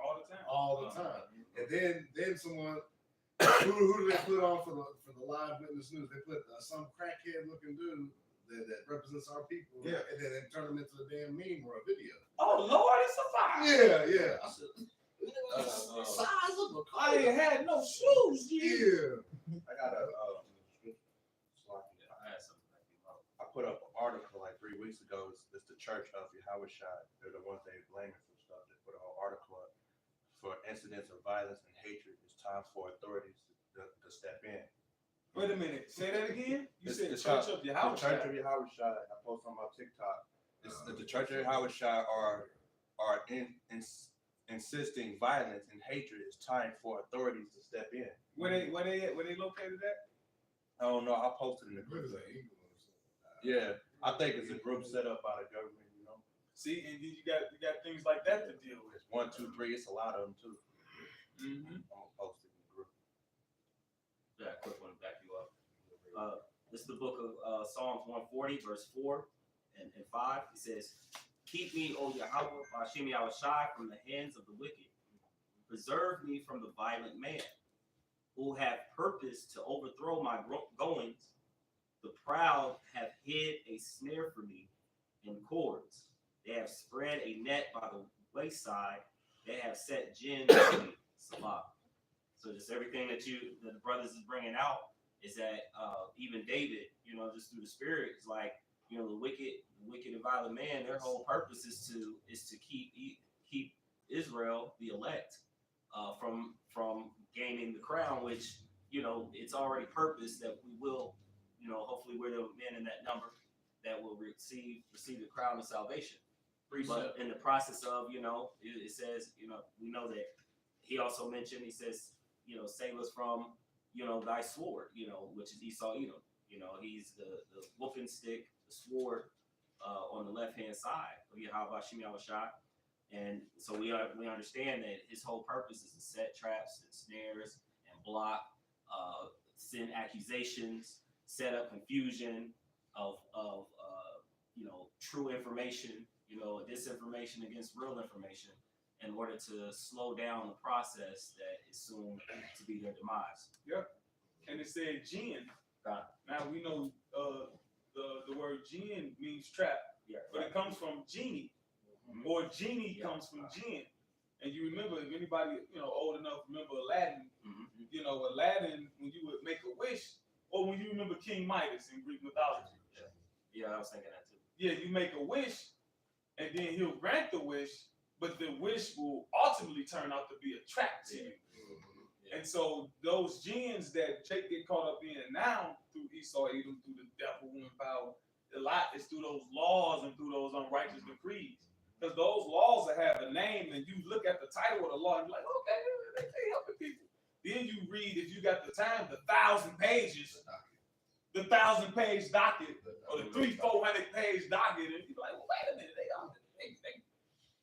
[SPEAKER 3] All the time.
[SPEAKER 1] And then someone who do they put on for the live witness news? They put some crackhead looking dude that represents our people, and then they turn them into a damn meme or a video.
[SPEAKER 3] Oh Lord, it's a fire.
[SPEAKER 1] Yeah. I said, size of a car.
[SPEAKER 3] I ain't had no shoes.
[SPEAKER 1] Yeah.
[SPEAKER 11] I got I put up an article like 3 weeks ago. It's the Church of Yahweh Shai. They're the ones they blaming for stuff. They put a whole article up for incidents of violence and hatred. It's time for authorities to step in.
[SPEAKER 3] Wait a minute. Say that again. You said
[SPEAKER 11] it's
[SPEAKER 3] Church of Yahweh
[SPEAKER 11] the Church of Yahweh Shai. I post on my TikTok. The Church of Yahweh Shai are insisting violence and hatred. It's time for authorities to step in.
[SPEAKER 3] Where they located at?
[SPEAKER 11] I don't know. I posted in the group. Yeah, I think it's a group set up by the government.
[SPEAKER 3] See, and then you got things like that to deal with.
[SPEAKER 11] It's 1, 2, 3. It's a lot of them too.
[SPEAKER 3] Mm-hmm.
[SPEAKER 11] I'm gonna post it in the group.
[SPEAKER 6] Yeah, quick one to back you up. This is the book of Psalms 140, verse 4 and 5. It says, "Keep me, O Yahweh, Hashem Yahweh Shai, from the hands of the wicked. Preserve me from the violent man, who have purpose to overthrow my goings. The proud have hid a snare for me in cords. They have spread a net by the wayside. They have set gins for me." Salah. So just everything that the brothers is bringing out is that even David, just through the Spirit, is like, the wicked and violent man. Their whole purpose is to keep Israel, the elect, from gaining the crown, which it's already purposed that we will, hopefully we're the men in that number that will receive the crown of salvation. But in the process of, it says, we know that he also mentioned, he says, save us from, thy sword, which is Esau Edom. He's the wolfing stick, the sword on the left hand side of Yahweh Shem Yahushua. And so we understand that his whole purpose is to set traps and snares and block, send accusations, set up confusion of true information, disinformation against real information, in order to slow down the process that is soon to be their demise.
[SPEAKER 3] Yep. And it said jinn. Now we know the word jinn means trap, but it comes from genie, or genie comes from jinn. And you remember, if anybody old enough remember Aladdin, Aladdin, when you would make a wish, or when you remember King Midas in Greek mythology.
[SPEAKER 6] Yeah, I was thinking that too.
[SPEAKER 3] Yeah, you make a wish, and then he'll grant the wish, but the wish will ultimately turn out to be a trap to you. And so those jinns that Jake get caught up in now through Esau Edom, through the devil and power, a lot is through those laws and through those unrighteous decrees. Because those laws that have a name, and you look at the title of the law and you're like, okay, they helping people. Then you read, if you got the time, the 1,000 pages, the 1,000-page docket, or the 300-400 page docket, and you're like, well, wait a minute, they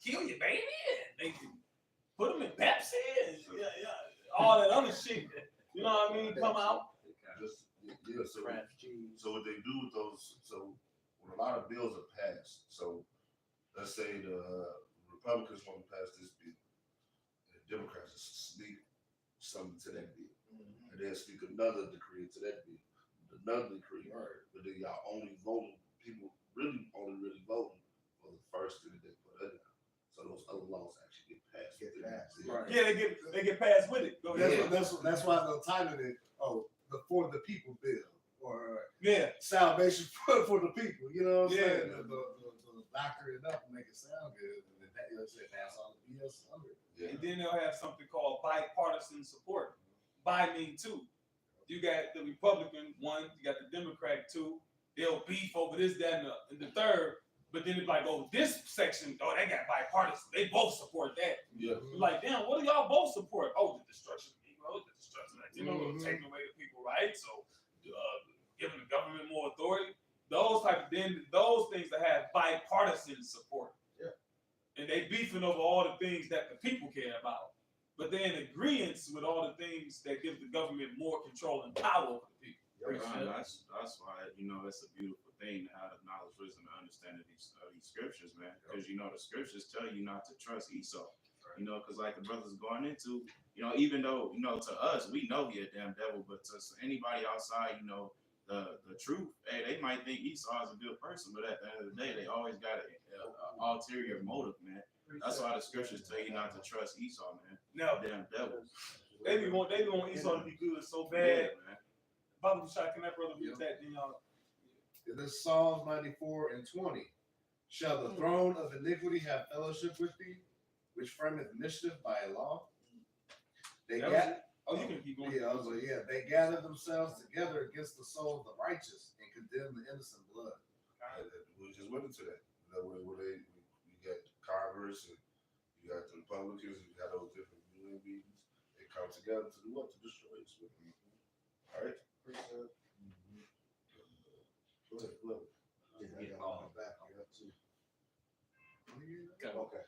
[SPEAKER 3] kill your baby, and they put them in Pepsi, and all that other shit, you know what I mean, come out.
[SPEAKER 5] So what they do with those, so when a lot of bills are passed, so let's say the Republicans want to pass this bill, and the Democrats just sneak something to that bill, and then speak another decree to that bill, another decree, but then y'all only voting, people really only voting for the first thing that they put in. So those other laws actually get passed.
[SPEAKER 3] Right. Yeah, they get passed with it. Go ahead.
[SPEAKER 1] That's why they'll title it, the For the People bill, or salvation for the people. You know what I'm saying? The doctor it up and make it sound good, and then they'll say pass all the BS under it.
[SPEAKER 3] And then they'll have something called bipartisan support. Bi mean two. You got the Republican one, you got the Democrat two. They'll beef over this, that, and the third. But then it's like, oh, this section, they got bipartisan. They both support that.
[SPEAKER 5] Yeah.
[SPEAKER 3] Like, damn, what do y'all both support? Oh, the destruction of Negro, the destruction of, taking away the people rights, so giving the government more authority. Those things that have bipartisan support.
[SPEAKER 4] Yeah.
[SPEAKER 3] And they beefing over all the things that the people care about. But they're in agreement with all the things that give the government more control and power over the people.
[SPEAKER 7] That's why it's a beautiful thing to have the knowledge, wisdom, and understanding of these scriptures, man. Because the scriptures tell you not to trust Esau. Because like the brothers going into, even though to us we know he a damn devil, but to anybody outside, the truth, hey, they might think Esau is a good person, but at the end of the day, they always got an ulterior motive, man. That's why the scriptures tell you not to trust Esau, man.
[SPEAKER 3] No,
[SPEAKER 7] damn devils.
[SPEAKER 3] They be want Esau to be good so bad.
[SPEAKER 7] Yeah, man.
[SPEAKER 3] Bible shot, can that brother read that? Then y'all.
[SPEAKER 1] This is Psalms 94:20. Shall the throne of iniquity have fellowship with thee, which frameth mischief by a law?
[SPEAKER 3] You can keep going.
[SPEAKER 1] They gather themselves together against the soul of the righteous and condemn the innocent blood.
[SPEAKER 5] We just went into that. Where you got Congress and you got the Republicans, you got those different union meetings. They come together to do what? To destroy us. All right. Go ahead.
[SPEAKER 4] Okay.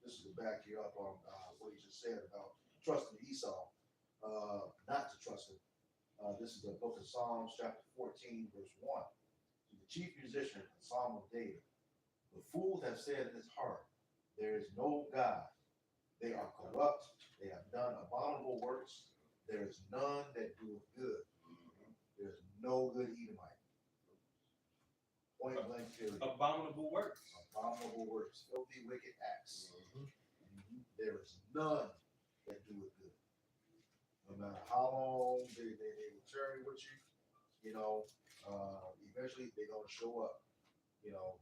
[SPEAKER 4] This is to back you up on what you just said about trusting Esau, not to trust him. This is the book of Psalms, chapter 14, verse 1. The chief musician, the Psalm of David. The fools have said in his heart, there is no God. They are corrupt. They have done abominable works. There is none that doeth good. There is no good Edomite. Point blank period.
[SPEAKER 3] Abominable works.
[SPEAKER 4] Abominable works. Filthy, wicked acts. There is none that doeth good. no matter how long they will journey with you, eventually they're gonna show up.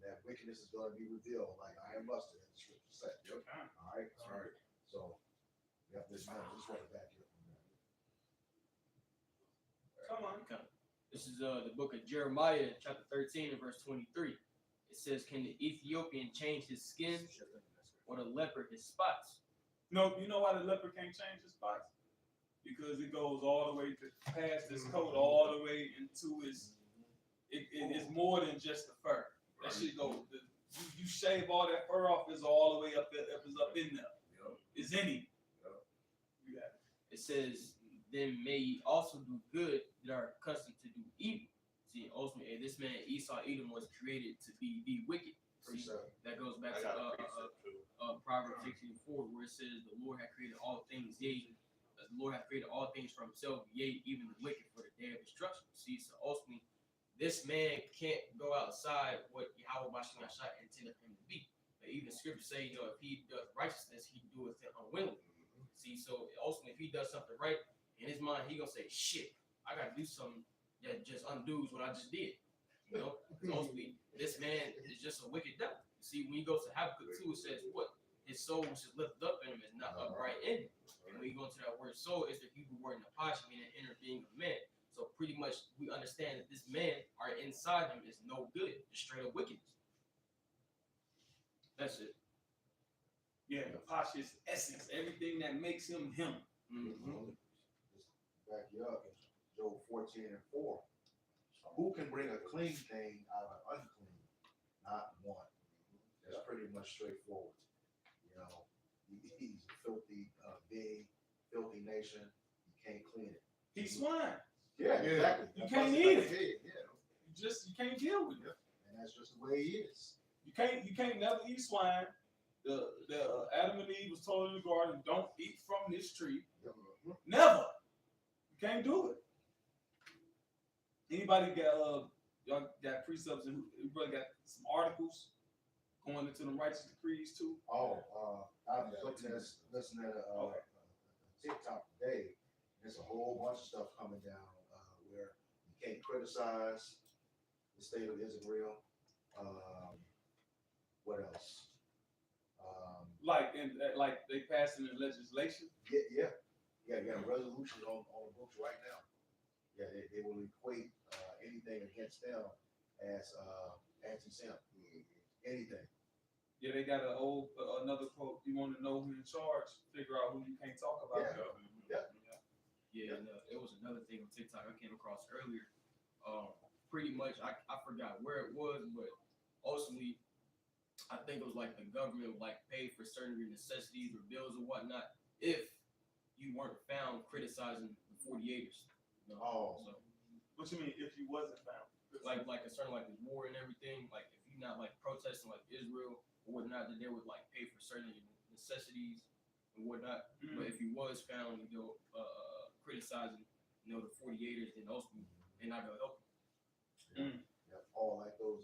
[SPEAKER 4] That wickedness is gonna be revealed, like I am busted, as the scripture said.
[SPEAKER 1] Yep.
[SPEAKER 4] All right,
[SPEAKER 1] That's right.
[SPEAKER 4] so you have to just want to back it up from that.
[SPEAKER 3] Come on.
[SPEAKER 2] Okay. This is the book of Jeremiah, chapter 13 and verse 23. It says, "Can the Ethiopian change his skin, or the leopard his spots?"
[SPEAKER 3] No, you know why the leopard can't change his spots? Because it goes all the way past his coat, all the way into his. It's more than just the fur. That shit go. You shave all that fur off, it's all the way up there. It's up in there.
[SPEAKER 1] Yep.
[SPEAKER 3] It's in him.
[SPEAKER 1] Yep.
[SPEAKER 3] You got it.
[SPEAKER 2] It says, "Then may ye also do good that are accustomed to do evil." See, ultimately, this man Esau Edom was created to be wicked. See,
[SPEAKER 4] Precept.
[SPEAKER 2] that goes back
[SPEAKER 6] I
[SPEAKER 2] to
[SPEAKER 6] got a precept too.
[SPEAKER 2] Proverbs 16:4, where it says, "The Lord hath created all things, yea, the Lord hath created all things for himself, yea, even the wicked for the day of destruction." See, so ultimately, this man can't go outside what Yahweh Bashim intended him to be. But even scripture say, if he does righteousness, he doeth it unwillingly. See, so ultimately, if he does something right, in his mind, he gonna say, "Shit, I gotta do something that just undoes what I just did." Ultimately, this man is just a wicked devil. See, when he goes to Habakkuk 2, it says what? His soul which is lifted up in him is not upright in him. And when you go into that word soul, it's the Hebrew word napash, meaning inner being of man. So pretty much we understand that this man, or inside him, is no good, just straight up wickedness. That's it.
[SPEAKER 3] Yeah, the Pasha's essence, everything that makes him him.
[SPEAKER 4] Just back you up. Job 14:4. Who can bring a clean thing out of unclean? Not one. That's pretty much straightforward. He's a filthy being, filthy nation. You can't clean it.
[SPEAKER 3] He's swine.
[SPEAKER 4] Yeah, exactly.
[SPEAKER 3] You can't eat it.
[SPEAKER 4] Yeah,
[SPEAKER 3] You can't deal with it.
[SPEAKER 4] and that's just the way he is.
[SPEAKER 3] You can't never eat swine. The Adam and Eve was told in the garden, don't eat from this tree. Never. You can't do it. Anybody got y'all got precepts and everybody got some articles going into them righteous decrees too?
[SPEAKER 4] I was listening to TikTok today. There's a whole bunch of stuff coming down where you can't criticize the state of Israel. What else?
[SPEAKER 3] Like they passing the legislation.
[SPEAKER 4] Yeah. You got resolutions on the books right now. Yeah, they will equate anything against them as anti-Sem. Anything.
[SPEAKER 3] Yeah, they got another quote. You want to know who's in charge? Figure out who you can't talk about.
[SPEAKER 2] Yeah, and it was another thing on TikTok I came across earlier. Pretty much, I forgot where it was, but ultimately, I think it was like the government would pay for certain necessities or bills or whatnot if you weren't found criticizing the 48ers. So,
[SPEAKER 3] What you mean if you wasn't found?
[SPEAKER 2] like concerning this war and everything, if you're not protesting Israel or whatnot, then they would pay for certain necessities and whatnot.
[SPEAKER 3] Mm-hmm.
[SPEAKER 2] But if you was found, criticizing, the 48ers, then ultimately they're not gonna help you.
[SPEAKER 4] All like those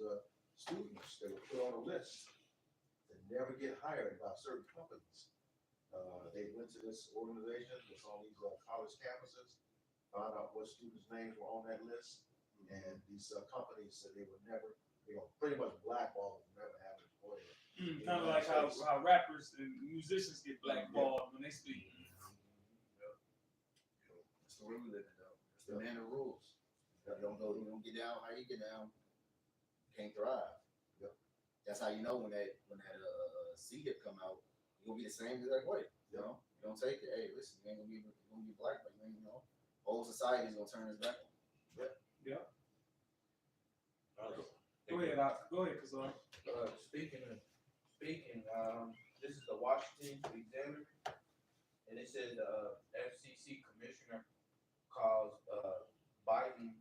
[SPEAKER 4] students that were put on a list that never get hired by certain companies. They went to this organization that's on these college campuses, found out what students' names were on that list, and these companies said they would never, pretty much blackball them, never have an employer.
[SPEAKER 3] Kind of like how rappers and musicians get blackballed when they speak.
[SPEAKER 1] That's the way we live in, though.
[SPEAKER 8] It's the man of rules. You don't get down how you get down, you can't thrive. That's how you know when that C-hip come out, you're gonna be the same exact way. You don't take it. Hey, listen, you ain't gonna be black, but whole society is gonna turn its back on.
[SPEAKER 3] Go ahead, Kazan.
[SPEAKER 11] Speaking, this is the Washington Examiner, and it says the FCC commissioner calls Biden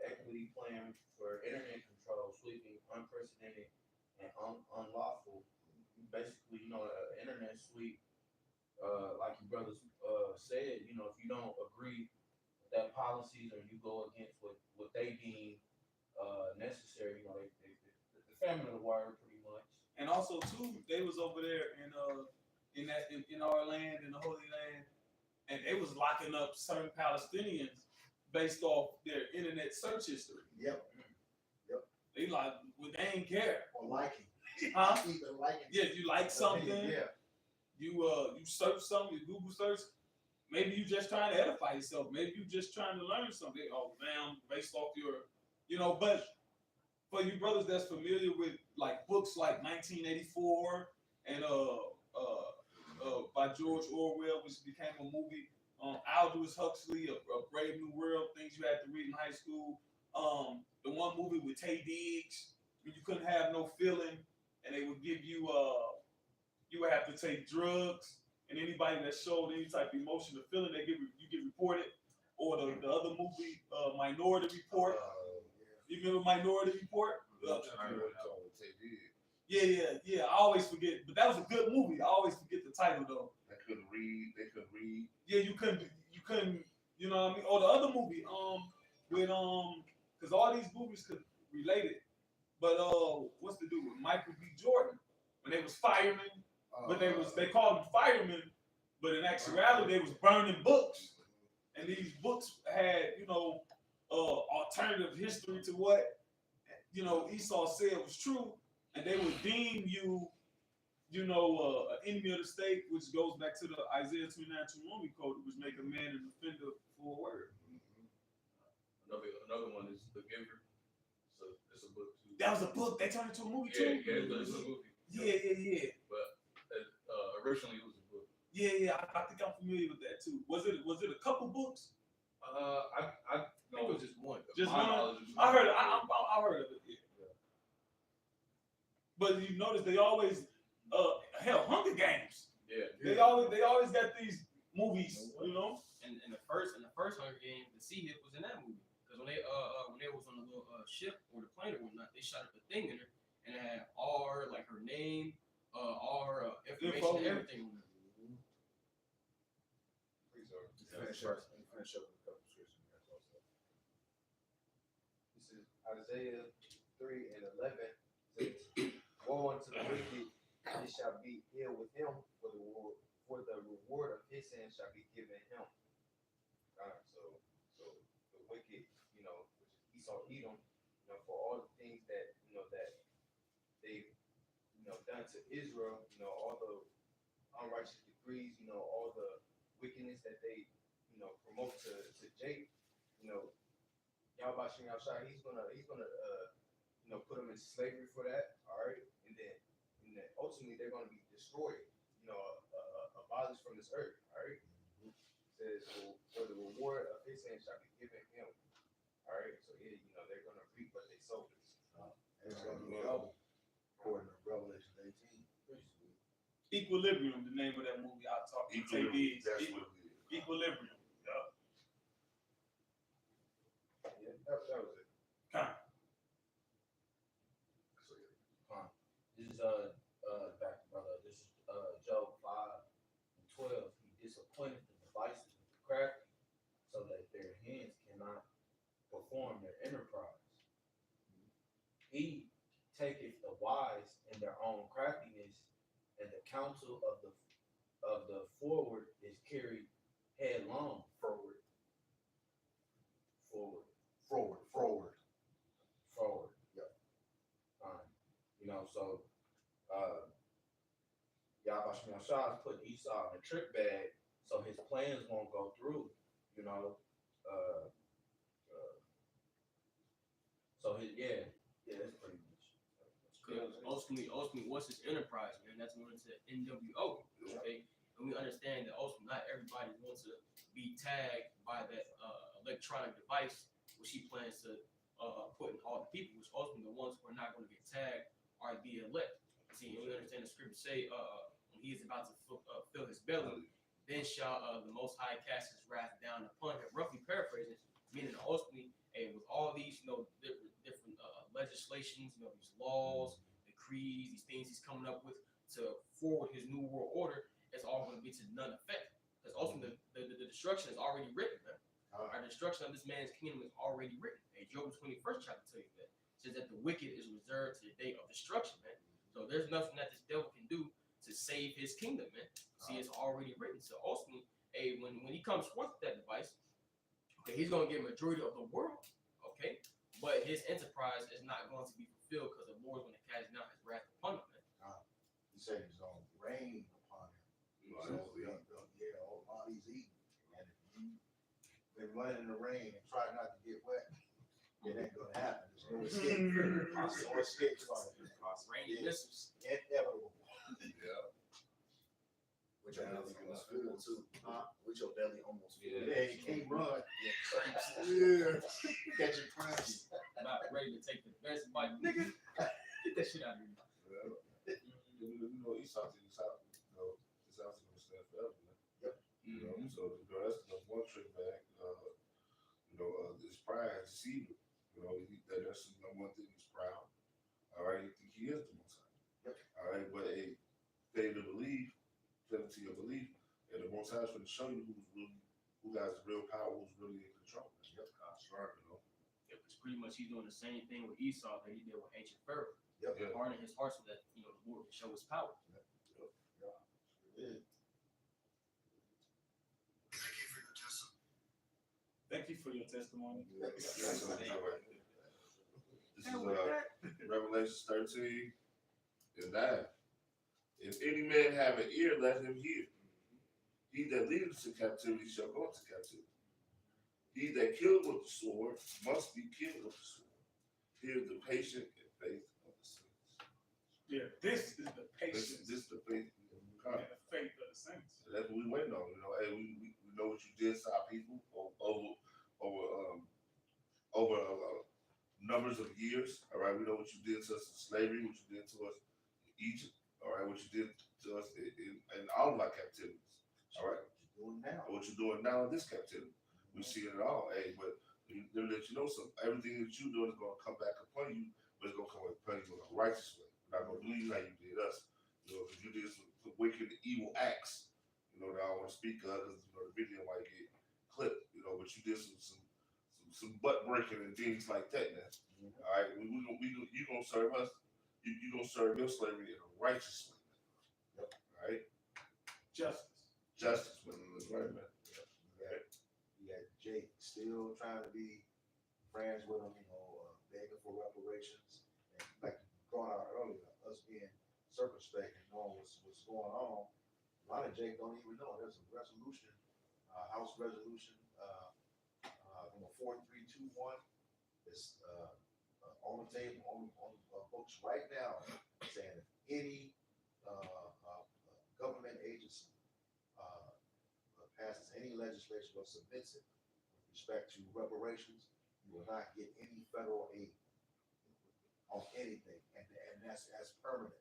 [SPEAKER 11] equity plan for internet control sweeping, unprecedented, and unlawful. Basically, internet sweep, like your brothers said, if you don't agree with that policies or you go against what they deem necessary, the family of the wire pretty much.
[SPEAKER 3] And also too, they was over there in our land, in the Holy Land, and they was locking up certain Palestinians based off their internet search history.
[SPEAKER 4] Yep.
[SPEAKER 3] They like, well, they ain't care.
[SPEAKER 4] Or liking.
[SPEAKER 3] Huh?
[SPEAKER 4] Even liking.
[SPEAKER 3] Yeah, you like something,
[SPEAKER 4] Yeah.
[SPEAKER 3] you search something, you Google search. Maybe you just trying to edify yourself. Maybe you just trying to learn something. Oh, man, based off your, but for you brothers that's familiar with like books like 1984 and by George Orwell, which became a movie. Aldous Huxley, a Brave New World, things you had to read in high school. The one movie with Tay Diggs, when you couldn't have no feeling, and they would give you you would have to take drugs, and anybody that showed any type of emotion or feeling, you get reported. Or the other movie, Minority Report. You remember Minority Report? Yeah. I always forget, but that was a good movie. I always forget the title though.
[SPEAKER 5] They couldn't read.
[SPEAKER 3] Yeah, you couldn't. You know what I mean? Or the other movie, with because all these movies could relate it. But what's the dude with Michael B. Jordan? When they was firemen, but they called them firemen, but in actuality they was burning books, and these books had alternative history to what Esau said was true, and they would deem you an enemy of the state, which goes back to the Isaiah 29:21 code, which make a man an offender for a word.
[SPEAKER 1] Another one is The Giver. So it's a book too.
[SPEAKER 3] That was a book. They turned it into a movie too.
[SPEAKER 1] It's a movie.
[SPEAKER 3] Yeah.
[SPEAKER 1] But originally it was a book.
[SPEAKER 3] Yeah. I think I'm familiar with that too. Was it a couple books?
[SPEAKER 1] I think it was just one.
[SPEAKER 3] Just
[SPEAKER 1] My
[SPEAKER 3] one?
[SPEAKER 1] knowledge is
[SPEAKER 3] I heard of it. Yeah. But you notice they always Hunger Games.
[SPEAKER 1] Yeah.
[SPEAKER 3] They always got these movies,
[SPEAKER 2] And in the first Hunger Games, the sea hit was in that movie. Because when they was on the little ship or the plane or whatnot, they shot up a thing in her, and it had all her, like her name, all her information, and everything on there.
[SPEAKER 8] Finish up with a couple scriptures.
[SPEAKER 9] This is Isaiah 3:11. Says, "Woe unto the wicked, it shall be ill with him, for the reward of his sin shall be given him." So the wicked, which is Esau, Edom, for all the things that that they've done to Israel, all the unrighteous decrees, all the wickedness that they promote to Jake, Yahweh Shem Yahshai, he's gonna put them into slavery for that, all right, and then ultimately they're gonna be destroyed, abolished from this earth, all right. It says, for the reward of his sin shall be given him, all right. So yeah, they're gonna reap what they sowed.
[SPEAKER 4] And it's gonna be double, according to Revelation 18.
[SPEAKER 3] Equilibrium, the name of that movie I talked to Tay Diggs.
[SPEAKER 5] That's what it is.
[SPEAKER 3] Equilibrium.
[SPEAKER 9] Yeah, that was it.
[SPEAKER 11] This is back brother. This is Job 5:12. He disappointed the devices of the crafty, so that their hands cannot perform their enterprise. He taketh the wise in their own craftiness, and the counsel of the forward is carried headlong. Forward. Yep. So Yahweh Shem Yahshai put Esau in a trick bag, so his plans won't go through. That's pretty much.
[SPEAKER 2] Because ultimately, what's his enterprise, man? That's when it's an NWO. Okay, and we understand that ultimately not everybody wants to be tagged by that electronic device, which he plans to put in all the people. Which ultimately the ones who are not going to get tagged are the elect. See, we understand the scripture say, when he is about to fill his belly, then shall the Most High cast his wrath down upon him. Roughly paraphrasing, meaning ultimately, with all these, different legislations, these laws, decrees, these things he's coming up with to forward his new world order, it's all going to be to none effect. Because ultimately, the destruction is already written, man. Our destruction of this man's kingdom is already written. And Job 21st chapter tells you that. It says that the wicked is reserved to the day of destruction, man. So there's nothing that this devil can do to save his kingdom, man. See, it's already written. So ultimately, when he he's going to get majority of the world, okay? But his enterprise is not going to be fulfilled because the Lord's going to cast down his wrath upon him.
[SPEAKER 4] He said he's gonna rain upon him. So, yeah, all he's eating. And if you been running in the rain and try not to get wet, it ain't gonna happen. There's no escape. There's no escape from it.
[SPEAKER 2] Rainy
[SPEAKER 4] Yeah.
[SPEAKER 2] missiles.
[SPEAKER 4] Inevitable.
[SPEAKER 1] Yeah.
[SPEAKER 8] With your belly almost full too. With your belly almost full.
[SPEAKER 4] Yeah, you can't run. Yeah. Catching cramps.
[SPEAKER 2] Not ready to take the best bite. Nigga, get that shit out of here.
[SPEAKER 5] Esau thing is out. It's out to stand forever, man.
[SPEAKER 4] Yep.
[SPEAKER 5] So that's one trick back. His pride is deceiving. That's the number one thing. He's proud. All right, you think he is the Most High.
[SPEAKER 4] Yep.
[SPEAKER 5] All right, but a failure to believe, failure to your belief, and the Most High is going to show you who has the real power, who's really in control.
[SPEAKER 1] Yep. That's right.
[SPEAKER 2] It was pretty much he's doing the same thing with Esau that he did with ancient Pharaoh.
[SPEAKER 4] Yep.
[SPEAKER 5] Yeah.
[SPEAKER 2] Hardening his heart so that the Lord can show his power.
[SPEAKER 4] Yeah.
[SPEAKER 3] Thank you for your testimony.
[SPEAKER 5] This is Revelation 13 and 9. If any man have an ear, let him hear. He that leadeth to captivity shall go into captivity. He that killed with the sword must be killed with the sword. Here is the patient and faith of the saints.
[SPEAKER 3] Yeah, this is the patience
[SPEAKER 5] This is the faith of the
[SPEAKER 3] and the faith of the saints.
[SPEAKER 5] So that's what we waiting on. Hey, we know what you did to our people over numbers of years. All right, we know what you did to us in slavery, what you did to us in Egypt. All right, what you did to us in all of our captivities. All right, what you're doing now in this captivity. We see it all. Hey, but they'll let you know something. Everything that you're doing is going to come back upon you, but it's going to come upon you in a righteous way. We're not going to do you how you did us. If you did some wicked, evil acts, that I don't want to speak of because the video might get clipped. But you did some butt breaking and things like that. Now, all right, you gonna serve us. You gonna serve your slavery in a righteous way. Yep. All right. Justice. That's right, man.
[SPEAKER 4] You got Jake still trying to be friends with him, begging for reparations. And like you brought out earlier, us being circumspect and knowing what's going on. A lot of Jake don't even know. There's a resolution, House resolution, number 4321. It's on the table, on books right now, saying if any government agency passes any legislation or submits it with respect to reparations, you will not get any federal aid on anything, and that's permanent.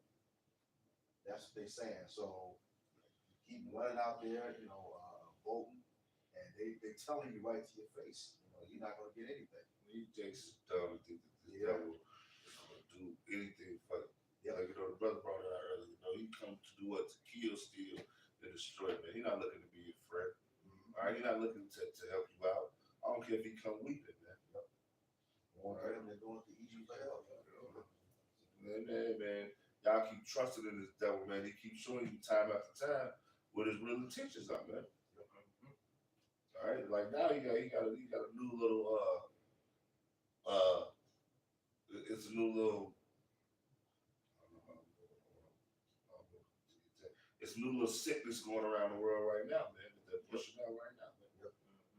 [SPEAKER 4] That's what they're saying. So you keep running out there, voting, and they're telling you right to your face, you're not going to get anything.
[SPEAKER 5] You Jake's dumb. Think that the devil is going to do anything for you. Yeah, like the brother brought it out earlier. He come to do what? To kill, steal, and destroy, man. He's not looking to be your friend. All right, he's not looking to help you out. I don't care if he come weeping, man.
[SPEAKER 4] More better than going to Egypt for help.
[SPEAKER 5] Man, y'all keep trusting in this devil, man. He keeps showing you time after time what his real intentions are, man. All right, like now he got a new little it's a new little it's a new little sickness going around the world right now, man. They're pushing out right now, man.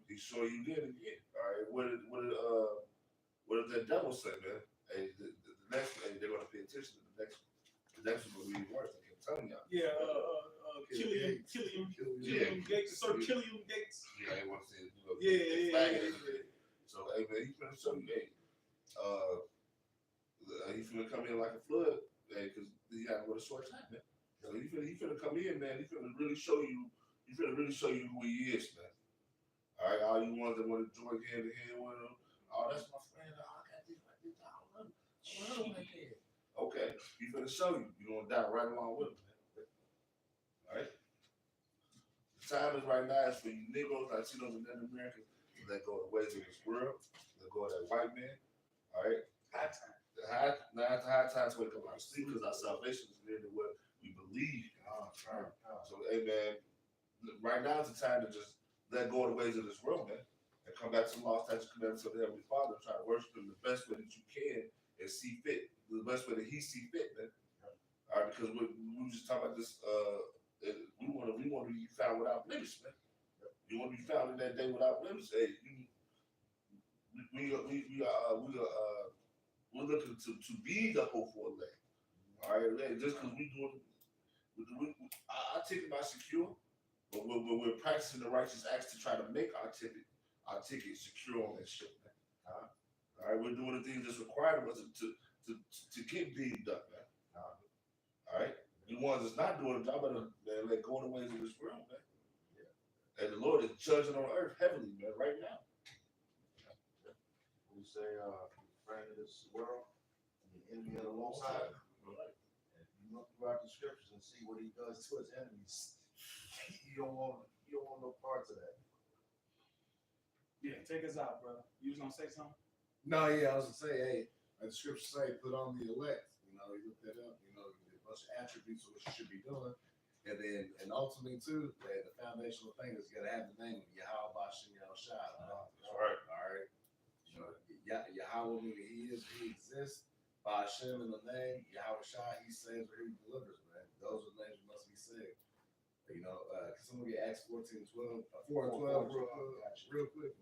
[SPEAKER 5] He's showing you then again. All right, what did that devil say, man? Hey, the next one, they're gonna pay attention to the next one. The next one will be worse. I'm telling y'all.
[SPEAKER 3] Yeah, Killian Gates, Sir Killian Gates.
[SPEAKER 5] Yeah, I want to say,
[SPEAKER 3] Yeah.
[SPEAKER 5] So, hey, man, he's gonna show you, he's gonna come in like a flood, because he got with a short time, man. So he's gonna come in, man. He's gonna really show you. He's gonna really show you who he is, man. All right, all you ones that want to join hand to hand with him. Oh, that's my friend. Oh, I got this. I don't love him like that. Okay, he's gonna show you. You're gonna die right along with him, man. All right. The time is right now is for you Negroes, Latinos, and Native Americans to let go of the ways of this world. Let go of that white man. All right.
[SPEAKER 3] High time.
[SPEAKER 5] Now it's high time to wake up out of sleep because our salvation is near to what we believe. So, hey, man, right now is the time to just let go of the ways of this world, man. and come back to the law, statutes, commandments of the Heavenly Father, and try to worship Him the best way that you can and see fit, the best way that He see fit, man. All right, because we were just talking about this. We want to be found without blemish, man. You want to be found in that day without blemish. Hey, we're looking to be the hopeful elect. All right, just because we doing, our ticket not secure, but we're practicing the righteous acts to try to make our ticket secure on that shit, man. All right, we're doing the things that's required of us to get deemed up, man. All right, the ones that's not doing the job, better let go of the ways of this world, man. And the Lord is judging on earth heavily, man, right now.
[SPEAKER 4] We say, friend of this world, and the enemy of the Most High. And you look throughout the scriptures and see what he does to his enemies. You don't want no parts of that.
[SPEAKER 3] Yeah, take us out, bro. You was gonna say something?
[SPEAKER 1] No, yeah, I was gonna say, hey, like the scriptures say, put on the elect. You know, you look that up. You know, a bunch of attributes of what you should be doing. And ultimately too, the foundational thing is you gotta have the name of Yahweh Bashem Yahushua.
[SPEAKER 5] That's right.
[SPEAKER 1] All right. You know, Yahweh meaning he exists. Bashem in the name, Yahushua, he saves or he delivers, man. Those are the names you must be saved. You know, can someone get Acts 14:12, 4 and 12 real quick.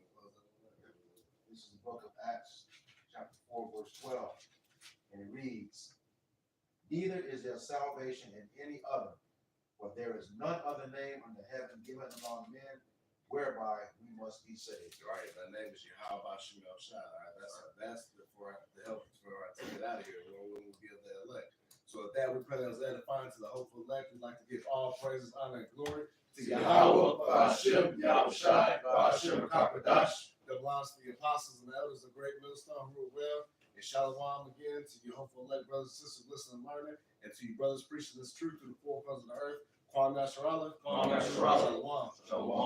[SPEAKER 4] This is the book of Acts, chapter 4, verse 12. And it reads, neither is there salvation in any other, for there is none other name under heaven given among men whereby we must be saved.
[SPEAKER 1] Right, that name is Yahweh Bashem Yahushua. Right? That's for the help for our to get out of here. When we'll give the elect. So with that, we pray that edifying to the hopeful elect. We'd like to give all praises, honor, and glory to Yahweh Bashem Yahushua Bashem Kakadash. That belongs to the apostles and the elders of Great Millstone who are well. And shalom again to your hopeful elect brothers and sisters listening and learning, and to you brothers preaching this truth to the four corners of the earth. Kwam Nasrallah. Shalom.